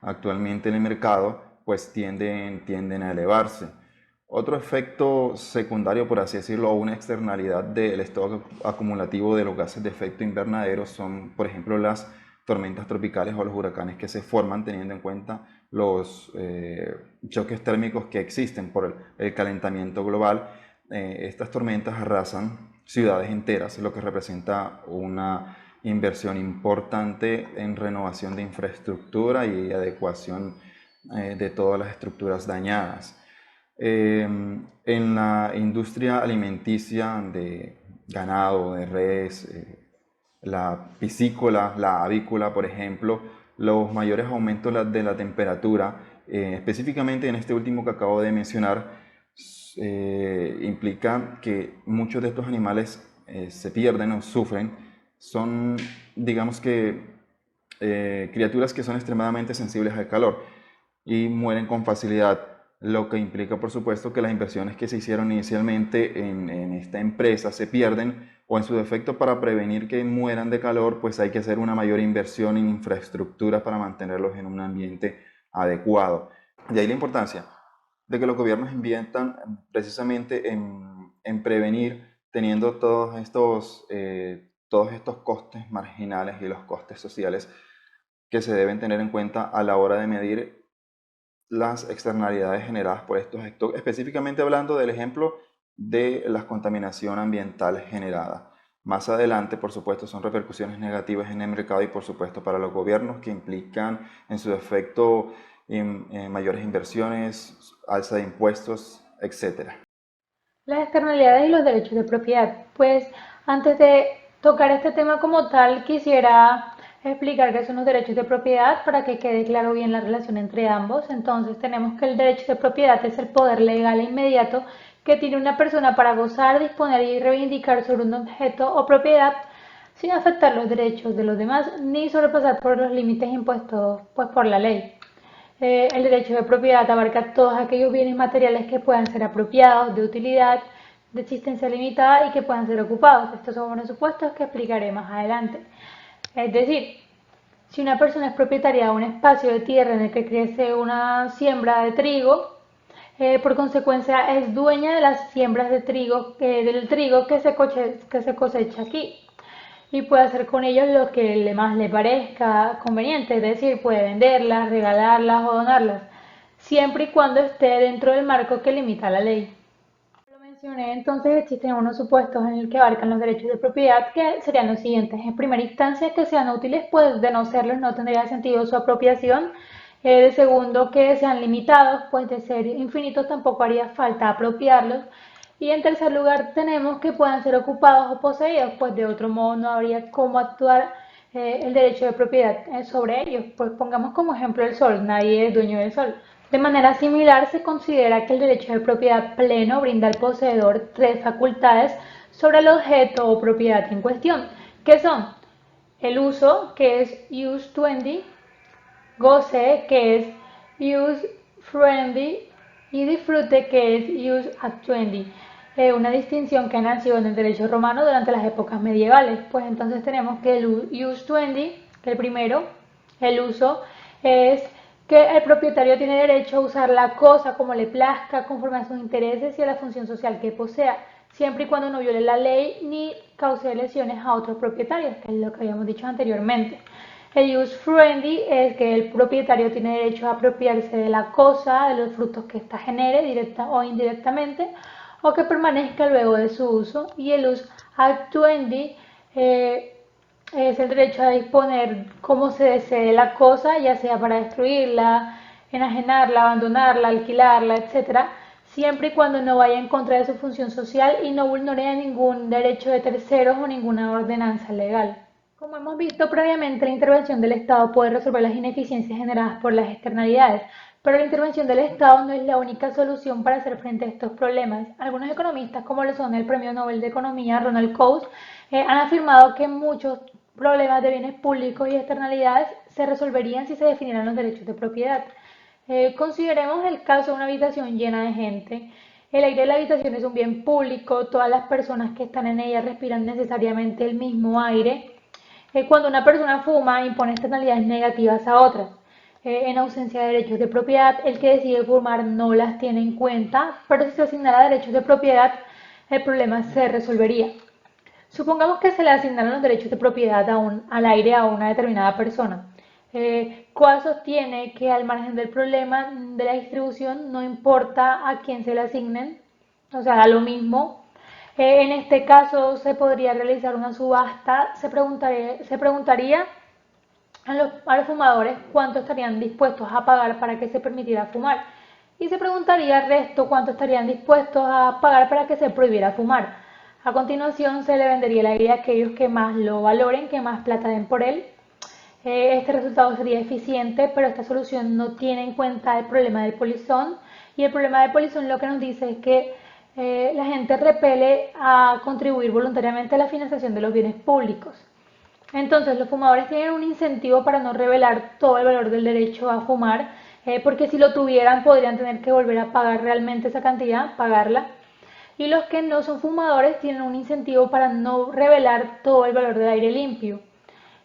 actualmente en el mercado, pues tienden a elevarse. Otro efecto secundario, por así decirlo, o una externalidad del stock acumulativo de los gases de efecto invernadero son, por ejemplo, las tormentas tropicales o los huracanes que se forman teniendo en cuenta los choques térmicos que existen por el calentamiento global. Estas tormentas arrasan ciudades enteras, lo que representa una inversión importante en renovación de infraestructura y adecuación de todas las estructuras dañadas. En la industria alimenticia de ganado, de res, la piscícola, la avícola, por ejemplo, los mayores aumentos de la temperatura, específicamente en este último que acabo de mencionar, implica que muchos de estos animales se pierden o sufren. Son, digamos que, criaturas que son extremadamente sensibles al calor y mueren con facilidad, lo que implica, por supuesto, que las inversiones que se hicieron inicialmente en esta empresa se pierden, o en su defecto, para prevenir que mueran de calor, pues hay que hacer una mayor inversión en infraestructuras para mantenerlos en un ambiente adecuado. De ahí la importancia de que los gobiernos inviertan precisamente en prevenir, teniendo todos estos costes marginales y los costes sociales que se deben tener en cuenta a la hora de medir las externalidades generadas por estos actos, específicamente hablando del ejemplo de la contaminación ambiental generada. Más adelante, por supuesto, son repercusiones negativas en el mercado y, por supuesto, para los gobiernos, que implican en su efecto en mayores inversiones, alza de impuestos, etc. Las externalidades y los derechos de propiedad. Pues antes de tocar este tema como tal, quisiera explicar qué son los derechos de propiedad para que quede claro bien la relación entre ambos. Entonces tenemos que el derecho de propiedad es el poder legal e inmediato que tiene una persona para gozar, disponer y reivindicar sobre un objeto o propiedad sin afectar los derechos de los demás ni sobrepasar por los límites impuestos pues, por la ley. El derecho de propiedad abarca todos aquellos bienes materiales que puedan ser apropiados, de utilidad, de existencia limitada y que puedan ser ocupados. Estos son unos supuestos que explicaré más adelante. Es decir, si una persona es propietaria de un espacio de tierra en el que crece una siembra de trigo, por consecuencia es dueña de las siembras de trigo, del trigo que se cosecha aquí y puede hacer con ellos lo que más le parezca conveniente, es decir, puede venderlas, regalarlas o donarlas, siempre y cuando esté dentro del marco que limita la ley. Como lo mencioné, entonces existen unos supuestos en el que abarcan los derechos de propiedad que serían los siguientes. En primera instancia, que sean útiles, pues de no serlos no tendría sentido su apropiación. De segundo, que sean limitados, pues de ser infinitos tampoco haría falta apropiarlos. Y en tercer lugar tenemos que puedan ser ocupados o poseídos, pues de otro modo no habría cómo actuar el derecho de propiedad sobre ellos. Pues pongamos como ejemplo el sol, nadie es dueño del sol. De manera similar se considera que el derecho de propiedad pleno brinda al poseedor tres facultades sobre el objeto o propiedad en cuestión, que son el uso, que es use tuendi, goce, que es use friendly, y disfrute, que es use actuendi, una distinción que nació en el derecho romano durante las épocas medievales. Pues entonces tenemos que el use tuendi, que el primero, el uso, es que el propietario tiene derecho a usar la cosa como le plazca, conforme a sus intereses y a la función social que posea, siempre y cuando no viole la ley ni cause lesiones a otros propietarios, que es lo que habíamos dicho anteriormente. El use friendly es que el propietario tiene derecho a apropiarse de la cosa, de los frutos que ésta genere, directa o indirectamente, o que permanezca luego de su uso. Y el use actuendi es el derecho a disponer cómo se desee la cosa, ya sea para destruirla, enajenarla, abandonarla, alquilarla, etc., siempre y cuando no vaya en contra de su función social y no vulnere ningún derecho de terceros o ninguna ordenanza legal. Como hemos visto previamente, la intervención del Estado puede resolver las ineficiencias generadas por las externalidades, pero la intervención del Estado no es la única solución para hacer frente a estos problemas. Algunos economistas, como lo son el Premio Nobel de Economía Ronald Coase, han afirmado que muchos problemas de bienes públicos y externalidades se resolverían si se definieran los derechos de propiedad. Consideremos el caso de una habitación llena de gente. El aire de la habitación es un bien público, todas las personas que están en ella respiran necesariamente el mismo aire. Cuando una persona fuma, impone externalidades negativas a otras. En ausencia de derechos de propiedad, el que decide fumar no las tiene en cuenta, pero si se asignara derechos de propiedad, el problema se resolvería. Supongamos que se le asignaron los derechos de propiedad al aire a una determinada persona. Coase sostiene que al margen del problema de la distribución no importa a quién se le asignen, o sea, da lo mismo. En este caso se podría realizar una subasta, se preguntaría a los fumadores cuánto estarían dispuestos a pagar para que se permitiera fumar y se preguntaría al resto cuánto estarían dispuestos a pagar para que se prohibiera fumar. A continuación se le vendería el aire a aquellos que más lo valoren, que más plata den por él. Este resultado sería eficiente, pero esta solución no tiene en cuenta el problema del polizón, y el problema del polizón lo que nos dice es que la gente repele a contribuir voluntariamente a la financiación de los bienes públicos. Entonces, los fumadores tienen un incentivo para no revelar todo el valor del derecho a fumar, porque si lo tuvieran podrían tener que volver a pagar realmente esa cantidad, pagarla. Y los que no son fumadores tienen un incentivo para no revelar todo el valor del aire limpio.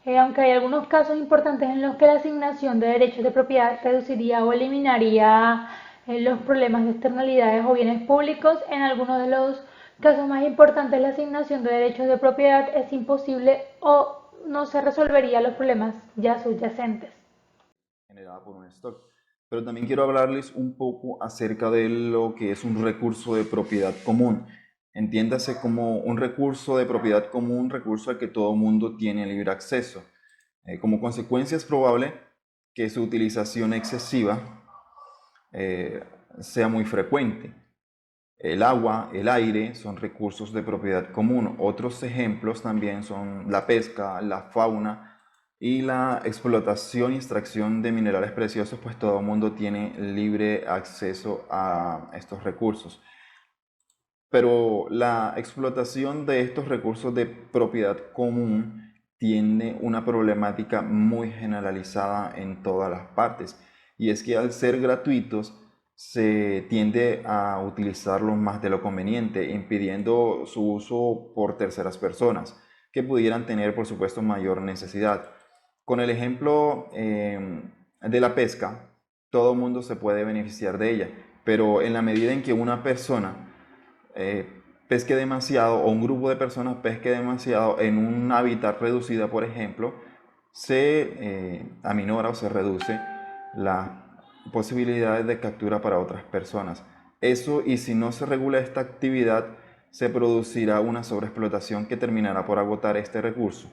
Aunque hay algunos casos importantes en los que la asignación de derechos de propiedad reduciría o eliminaría los problemas de externalidades o bienes públicos, en algunos de los casos más importantes la asignación de derechos de propiedad es imposible o no se resolvería los problemas ya subyacentes. Generada por un stock. Pero también quiero hablarles un poco acerca de lo que es un recurso de propiedad común. Entiéndase como un recurso de propiedad común, recurso al que todo mundo tiene libre acceso. Como consecuencia es probable que su utilización excesiva sea muy frecuente. El agua, el aire son recursos de propiedad común. Otros ejemplos también son la pesca, la fauna y la explotación y extracción de minerales preciosos, pues todo el mundo tiene libre acceso a estos recursos. Pero la explotación de estos recursos de propiedad común tiene una problemática muy generalizada en todas las partes, y es que al ser gratuitos se tiende a utilizarlos más de lo conveniente, impidiendo su uso por terceras personas que pudieran tener, por supuesto, mayor necesidad. Con el ejemplo de la pesca, todo el mundo se puede beneficiar de ella, pero en la medida en que una persona pesque demasiado, o un grupo de personas pesque demasiado en un hábitat reducido, por ejemplo, se aminora o se reduce las posibilidades de captura para otras personas. Eso, y si no se regula esta actividad, se producirá una sobreexplotación que terminará por agotar este recurso.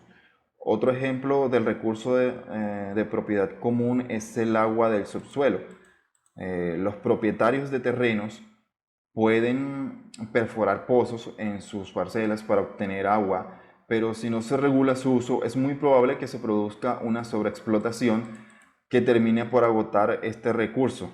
Otro ejemplo del recurso de propiedad común es el agua del subsuelo. Los propietarios de terrenos pueden perforar pozos en sus parcelas para obtener agua, pero si no se regula su uso, es muy probable que se produzca una sobreexplotación que termine por agotar este recurso.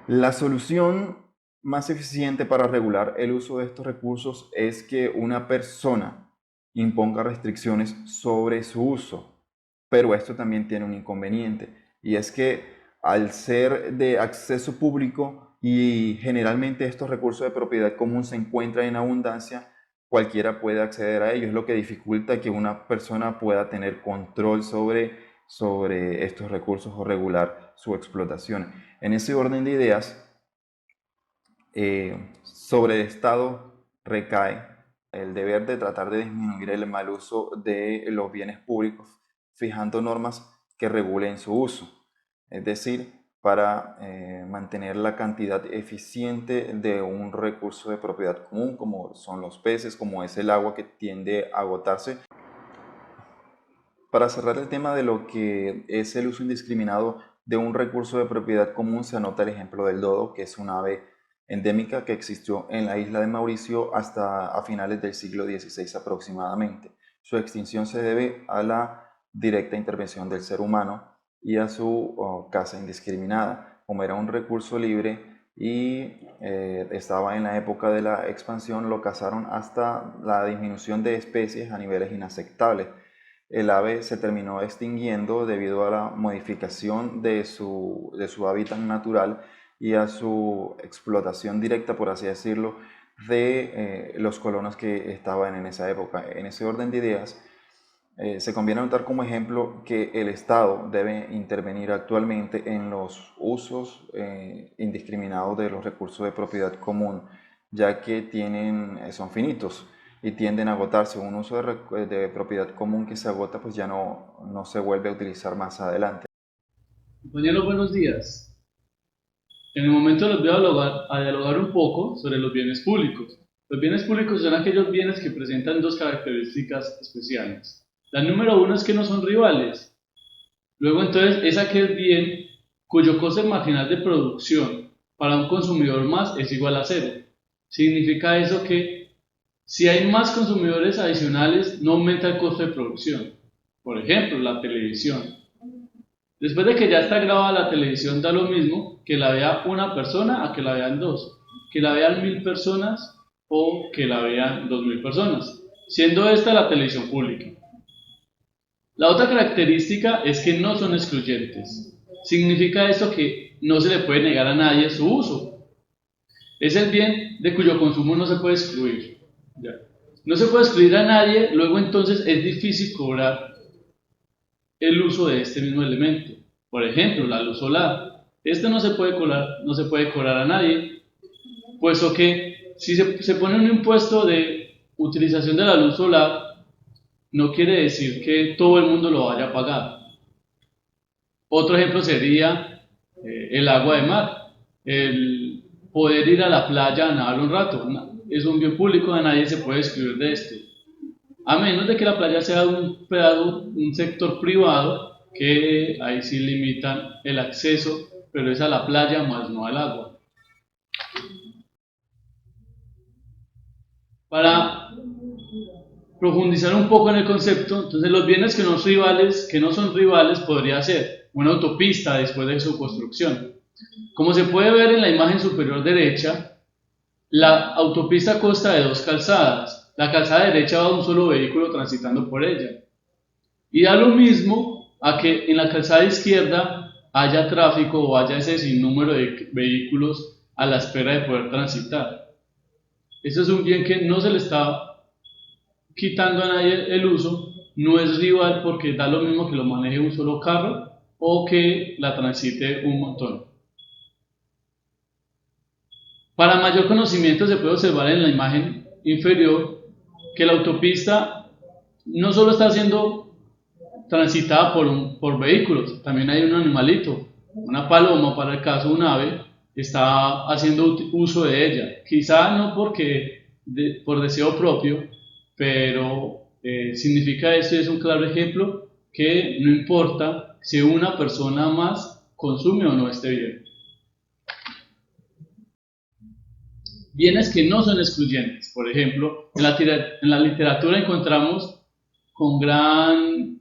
La solución más eficiente para regular el uso de estos recursos es que una persona imponga restricciones sobre su uso, pero esto también tiene un inconveniente, y es que al ser de acceso público y generalmente estos recursos de propiedad común se encuentran en abundancia, cualquiera puede acceder a ellos, lo que dificulta que una persona pueda tener control sobre estos recursos o regular su explotación. En ese orden de ideas, sobre el Estado recae el deber de tratar de disminuir el mal uso de los bienes públicos, fijando normas que regulen su uso, es decir, para mantener la cantidad eficiente de un recurso de propiedad común, como son los peces, como es el agua que tiende a agotarse. Para cerrar el tema de lo que es el uso indiscriminado de un recurso de propiedad común, se anota el ejemplo del dodo, que es un ave endémica que existió en la isla de Mauricio hasta a finales del siglo XVI aproximadamente. Su extinción se debe a la directa intervención del ser humano y a su caza indiscriminada. Como era un recurso libre y estaba en la época de la expansión, lo cazaron hasta la disminución de especies a niveles inaceptables. El ave se terminó extinguiendo debido a la modificación de su hábitat natural y a su explotación directa, por así decirlo, de los colonos que estaban en esa época. En ese orden de ideas, se conviene anotar como ejemplo que el Estado debe intervenir actualmente en los usos indiscriminados de los recursos de propiedad común, ya que son finitos y tienden a agotarse. Un uso de propiedad común que se agota, pues ya no se vuelve a utilizar más adelante. Compañeros, buenos días. En el momento les voy a dialogar un poco sobre los bienes públicos. Los bienes públicos son aquellos bienes que presentan dos características especiales. La número uno es que no son rivales. Luego entonces es aquel bien cuyo coste marginal de producción para un consumidor más es igual a cero. Significa eso que si hay más consumidores adicionales no aumenta el costo de producción. Por ejemplo, la televisión. Después de que ya está grabada la televisión, da lo mismo que la vea una persona a que la vean dos, que la vean 1000 personas o que la vean 2000 personas, siendo esta la televisión pública. La otra característica es que no son excluyentes. Significa esto que no se le puede negar a nadie su uso. Es el bien de cuyo consumo no se puede excluir. ¿Ya? No se puede excluir a nadie, luego entonces es difícil cobrar el uso de este mismo elemento. Por ejemplo, la luz solar. Este no se puede cobrar a nadie, puesto que si se pone un impuesto de utilización de la luz solar, no quiere decir que todo el mundo lo vaya a pagar. Otro ejemplo sería el agua de mar. El poder ir a la playa a nadar un rato. Es un bien público, a nadie se puede excluir de este. A menos de que la playa sea un sector privado, que ahí sí limitan el acceso, pero es a la playa más no al agua. Para profundizar un poco en el concepto, entonces los bienes que no son rivales podría ser una autopista después de su construcción. Como se puede ver en la imagen superior derecha, la autopista consta de dos calzadas. La calzada derecha va un solo vehículo transitando por ella. Y da lo mismo a que en la calzada izquierda haya tráfico o haya ese sinnúmero de vehículos a la espera de poder transitar. Eso es un bien que no se le está quitando a nadie el uso, no es rival porque da lo mismo que lo maneje un solo carro o que la transite un montón. Para mayor conocimiento se puede observar en la imagen inferior que la autopista no solo está siendo transitada por vehículos, también hay un animalito, una paloma para el caso un ave, está haciendo uso de ella, quizá no por deseo propio, pero significa esto, es un claro ejemplo que no importa si una persona más consume o no este bien. Bienes que no son excluyentes, por ejemplo, en la literatura encontramos con gran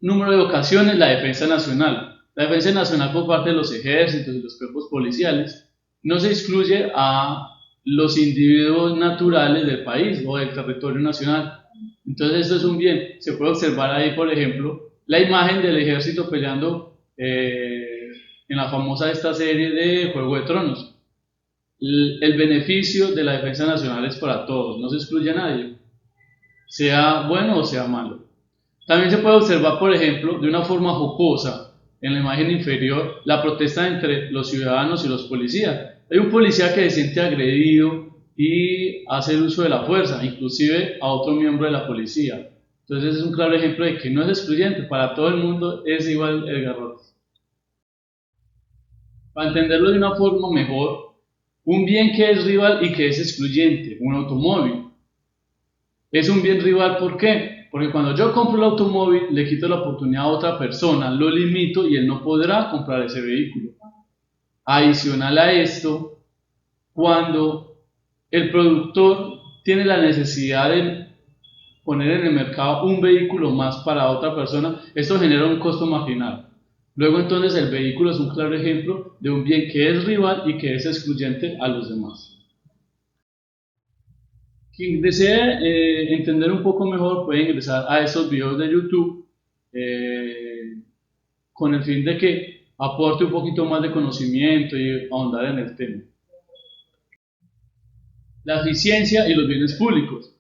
número de ocasiones la defensa nacional. La defensa nacional por parte de los ejércitos y los cuerpos policiales no se excluye a los individuos naturales del país o del territorio nacional. Entonces esto es un bien. Se puede observar ahí, por ejemplo, la imagen del ejército peleando en la famosa esta serie de Juego de Tronos. El beneficio de la defensa nacional es para todos, no se excluye a nadie, sea bueno o sea malo. También se puede observar, por ejemplo, de una forma jocosa, en la imagen inferior, la protesta entre los ciudadanos y los policías. Hay un policía que se siente agredido y hace el uso de la fuerza, inclusive a otro miembro de la policía. Entonces es un claro ejemplo de que no es excluyente, para todo el mundo es igual el garrote. Para entenderlo de una forma mejor, un bien que es rival y que es excluyente, un automóvil. Es un bien rival, ¿por qué? Porque cuando yo compro el automóvil, le quito la oportunidad a otra persona, lo limito y él no podrá comprar ese vehículo. Adicional a esto, cuando el productor tiene la necesidad de poner en el mercado un vehículo más para otra persona, esto genera un costo marginal. Luego entonces el vehículo es un claro ejemplo de un bien que es rival y que es excluyente a los demás. Quien desee entender un poco mejor puede ingresar a estos videos de YouTube con el fin de que aporte un poquito más de conocimiento y ahondar en el tema. La eficiencia y los bienes públicos.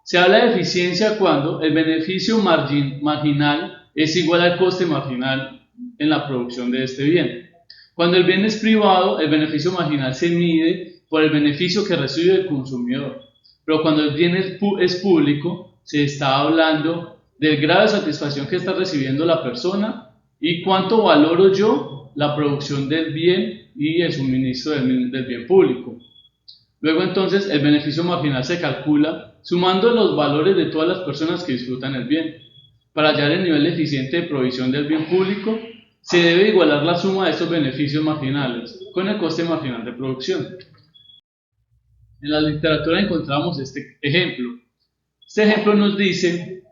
Se habla de eficiencia cuando el beneficio marginal es igual al coste marginal en la producción de este bien. Cuando el bien es privado, el beneficio marginal se mide por el beneficio que recibe el consumidor. Pero cuando el bien es público, se está hablando del grado de satisfacción que está recibiendo la persona y cuánto valoro yo la producción del bien y el suministro del bien público. Luego entonces el beneficio marginal se calcula sumando los valores de todas las personas que disfrutan el bien. Para hallar el nivel eficiente de provisión del bien público, se debe igualar la suma de estos beneficios marginales con el coste marginal de producción. En la literatura encontramos este ejemplo. Este ejemplo nos dice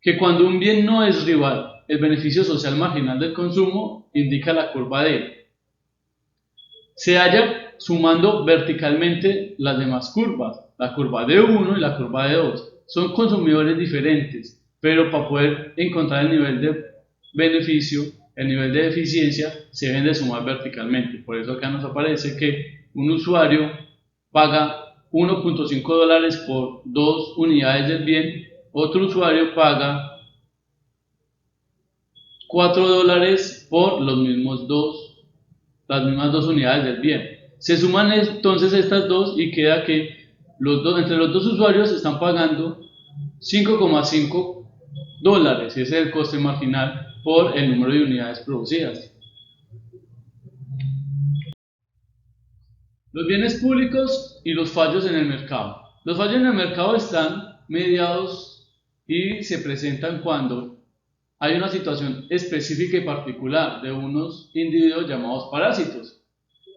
que cuando un bien no es rival, el beneficio social marginal del consumo indica la curva D. Se halla sumando verticalmente las demás curvas, la curva D1 y la curva D2. Son consumidores diferentes, pero para poder encontrar el nivel de beneficio, el nivel de eficiencia, se deben de sumar verticalmente. Por eso acá nos aparece que un usuario paga $1.5 por 2 unidades del bien, otro usuario paga $4 por las mismas 2 unidades del bien. Se suman entonces estas dos y queda que entre los dos usuarios están pagando $5.5, ese es el coste marginal por el número de unidades producidas. Los bienes públicos y los fallos en el mercado. Los fallos en el mercado están mediados y se presentan cuando hay una situación específica y particular de unos individuos llamados parásitos.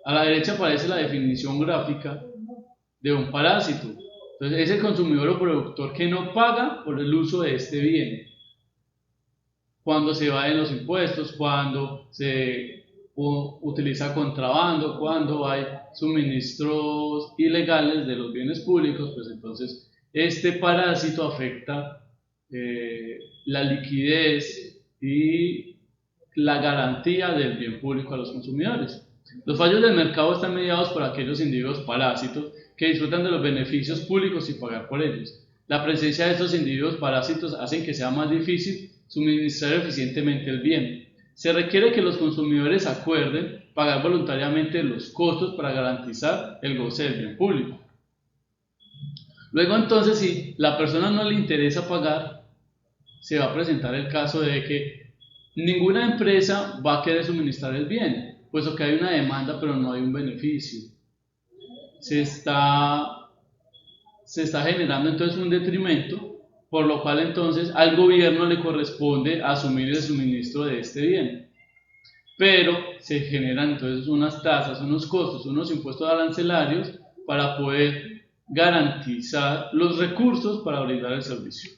A la derecha aparece la definición gráfica de un parásito. Entonces, es el consumidor o productor que no paga por el uso de este bien. Cuando se evaden los impuestos, cuando se utiliza contrabando, cuando hay suministros ilegales de los bienes públicos, pues entonces este parásito afecta la liquidez y la garantía del bien público a los consumidores. Los fallos del mercado están mediados por aquellos individuos parásitos que disfrutan de los beneficios públicos sin pagar por ellos. La presencia de estos individuos parásitos hace que sea más difícil suministrar eficientemente el bien. Se requiere que los consumidores acuerden pagar voluntariamente los costos para garantizar el goce del bien público. Luego entonces, si la persona no le interesa pagar, se va a presentar el caso de que ninguna empresa va a querer suministrar el bien, puesto que hay una demanda pero no hay un beneficio. Se está generando entonces un detrimento, por lo cual entonces al gobierno le corresponde asumir el suministro de este bien. Pero se generan entonces unas tasas, unos costos, unos impuestos arancelarios para poder garantizar los recursos para brindar el servicio.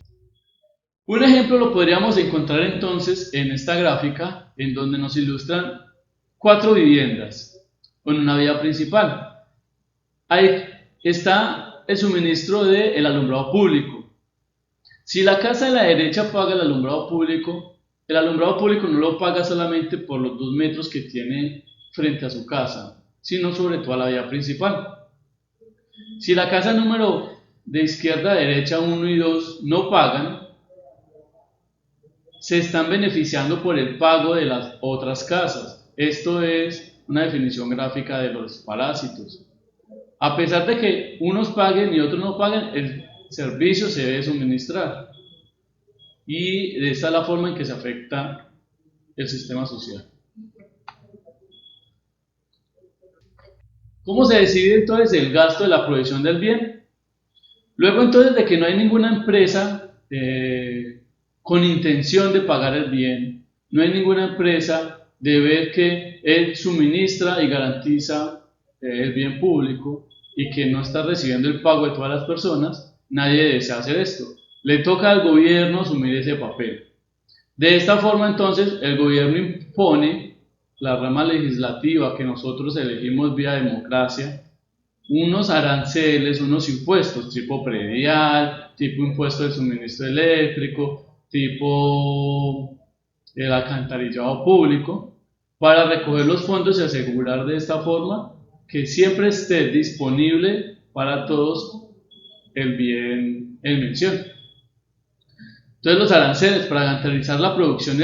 Un ejemplo lo podríamos encontrar entonces en esta gráfica, en donde nos ilustran 4 viviendas con una vía principal. Ahí está el suministro del alumbrado público. Si la casa de la derecha paga el alumbrado público no lo paga solamente por los 2 metros que tiene frente a su casa, sino sobre toda la vía principal. Si la casa número de izquierda a derecha 1 y 2 no pagan, se están beneficiando por el pago de las otras casas. Esto es una definición gráfica de los parásitos. A pesar de que unos paguen y otros no paguen, el servicio se debe suministrar. Y esta es la forma en que se afecta el sistema social. ¿Cómo se decide entonces el gasto de la provisión del bien? Luego entonces de que no hay ninguna empresa con intención de pagar el bien, no hay ninguna empresa de ver que él suministra y garantiza el bien público y que no está recibiendo el pago de todas las personas, nadie desea hacer esto. Le toca al gobierno asumir ese papel. De esta forma entonces el gobierno impone, la rama legislativa que nosotros elegimos vía democracia, unos aranceles, unos impuestos tipo predial, tipo impuesto del suministro eléctrico, tipo el alcantarillado público, para recoger los fondos y asegurar de esta forma que siempre esté disponible para todos el bien en mención. Entonces los aranceles, para garantizar la producción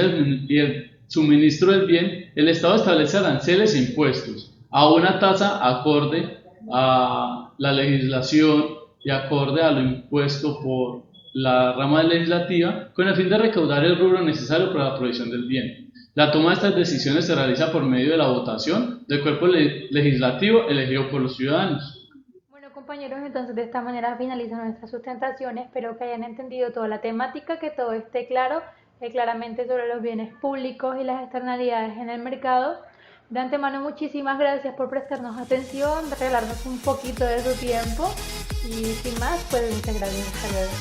y el suministro del bien, el Estado establece aranceles e impuestos a una tasa acorde a la legislación y acorde a lo impuesto por la rama legislativa, con el fin de recaudar el rubro necesario para la provisión del bien. La toma de estas decisiones se realiza por medio de la votación del cuerpo legislativo elegido por los ciudadanos. Bueno, compañeros, entonces de esta manera finalizan nuestras sustentaciones. Espero que hayan entendido toda la temática, que todo esté claro, claramente sobre los bienes públicos y las externalidades en el mercado. De antemano, muchísimas gracias por prestarnos atención, regalarnos un poquito de su tiempo y sin más, pues muchas gracias. Hasta luego.